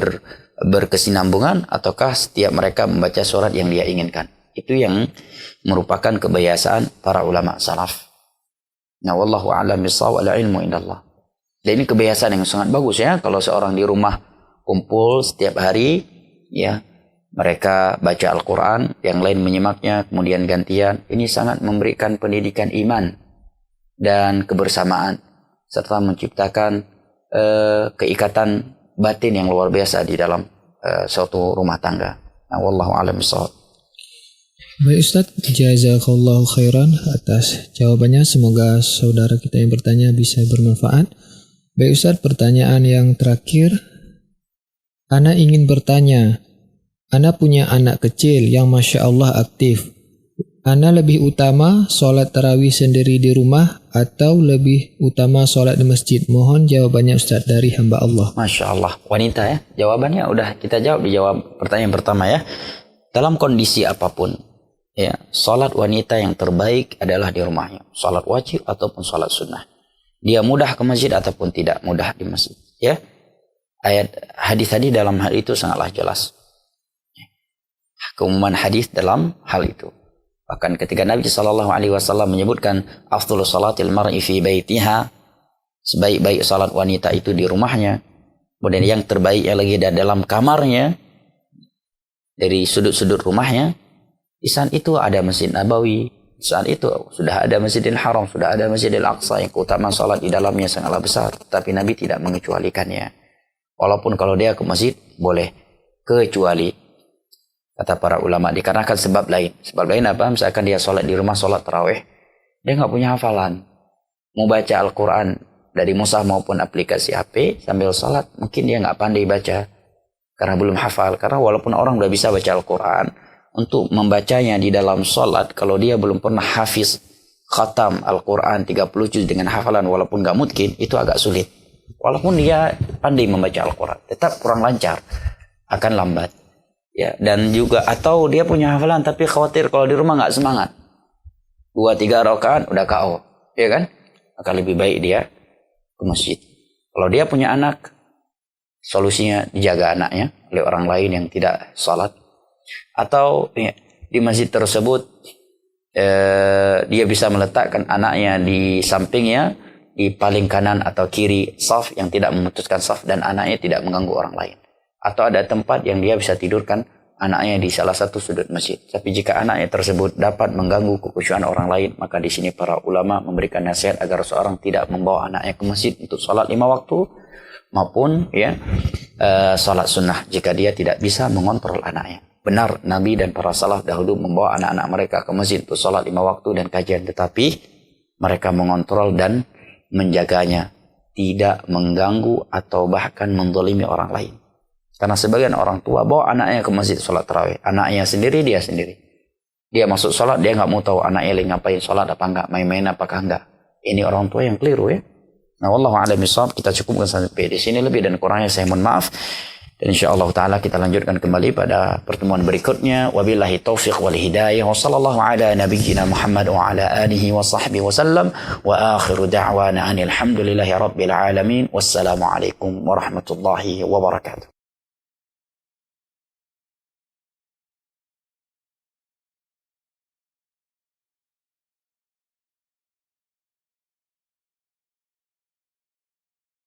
berkesinambungan ataukah setiap mereka membaca surat yang dia inginkan. Itu yang merupakan kebiasaan para ulama salaf. Nah, wallahu a'lam bishawab, wal ilmu indallah. Dan ini kebiasaan yang sangat bagus ya, kalau seorang di rumah kumpul setiap hari, ya mereka baca Al-Quran, yang lain menyimaknya, kemudian gantian. Ini sangat memberikan pendidikan iman dan kebersamaan, serta menciptakan keikatan batin yang luar biasa di dalam suatu rumah tangga. Nah, wallahu a'lam bishawab. Baik Ustaz, jazakallahu khairan atas jawabannya. Semoga saudara kita yang bertanya bisa bermanfaat. Baik Ustaz, pertanyaan yang terakhir. Ana ingin bertanya, Ana punya anak kecil yang Masya Allah aktif. Ana lebih utama sholat tarawih sendiri di rumah atau lebih utama sholat di masjid? Mohon jawabannya Ustaz dari hamba Allah. Masya Allah, wanita ya. Jawabannya udah kita jawab di jawab pertanyaan pertama ya. Dalam kondisi apapun, ya, sholat wanita yang terbaik adalah di rumahnya. Sholat wajib ataupun sholat sunnah. Dia mudah ke masjid ataupun tidak mudah di masjid. Ya, ayat hadis tadi dalam hal itu sangatlah jelas. Keumuman hadis dalam hal itu. Bahkan ketika Nabi SAW menyebutkan afdhalus salatil mar'i fi baitiha, sebaik-baik salat wanita itu di rumahnya. Kemudian yang terbaiknya lagi dalam kamarnya, dari sudut-sudut rumahnya. Di saat itu ada Masjid Nabawi, di saat itu sudah ada Masjidil Haram, sudah ada Masjidil Aqsa yang keutamaan salat di dalamnya sangatlah besar. Tapi Nabi tidak mengecualikannya. Walaupun kalau dia ke masjid boleh, kecuali kata para ulama dikarenakan sebab lain. Sebab lain apa? Misalkan dia sholat di rumah, sholat tarawih, dia nggak punya hafalan, mau baca Al-Quran dari mushaf maupun aplikasi HP sambil sholat, mungkin dia nggak pandai baca karena belum hafal. Karena walaupun orang udah bisa baca Al-Quran, untuk membacanya di dalam sholat, kalau dia belum pernah hafiz khatam Al-Quran 30 juz dengan hafalan walaupun nggak mungkin, itu agak sulit. Walaupun dia pandai membaca Al-Quran, tetap kurang lancar, akan lambat. Ya, dan juga atau dia punya hafalan tapi khawatir kalau di rumah nggak semangat, 2-3 rakaat udah KO, ya kan? Maka lebih baik dia ke masjid. Kalau dia punya anak, solusinya dijaga anaknya oleh orang lain yang tidak salat, atau ya, di masjid tersebut dia bisa meletakkan anaknya di sampingnya, di paling kanan atau kiri saf yang tidak memutuskan saf, dan anaknya tidak mengganggu orang lain. Atau ada tempat yang dia bisa tidurkan anaknya di salah satu sudut masjid. Tapi jika anaknya tersebut dapat mengganggu kekhusyuan orang lain, maka di sini para ulama memberikan nasihat agar seorang tidak membawa anaknya ke masjid untuk sholat 5 waktu maupun ya sholat sunnah jika dia tidak bisa mengontrol anaknya. Benar, Nabi dan para salaf dahulu membawa anak-anak mereka ke masjid untuk sholat 5 waktu dan kajian, tetapi mereka mengontrol dan menjaganya, tidak mengganggu atau bahkan menzalimi orang lain. Karena sebagian orang tua bawa anaknya ke masjid sholat tarawih, anaknya sendiri, dia sendiri. Dia masuk sholat, dia nggak mau tahu anaknya lagi ngapain, sholat apa enggak, main-main apakah enggak. Ini orang tua yang keliru ya. Nah, wallahu a'lam bishawab. Kita cukupkan sampai di sini, lebih dan kurangnya saya mohon maaf. Dan insyaallah taala kita lanjutkan kembali pada pertemuan berikutnya. Wabillahi taufiq wal hidayah. Wa sallallahu ala nabiyyina Muhammad wa ala alihi wa sahbihi wasallam. Wa akhiru da'wana anil hamdulillahi rabbil alamin. Wassalamu alaikum warahmatullahi wabarakatuh.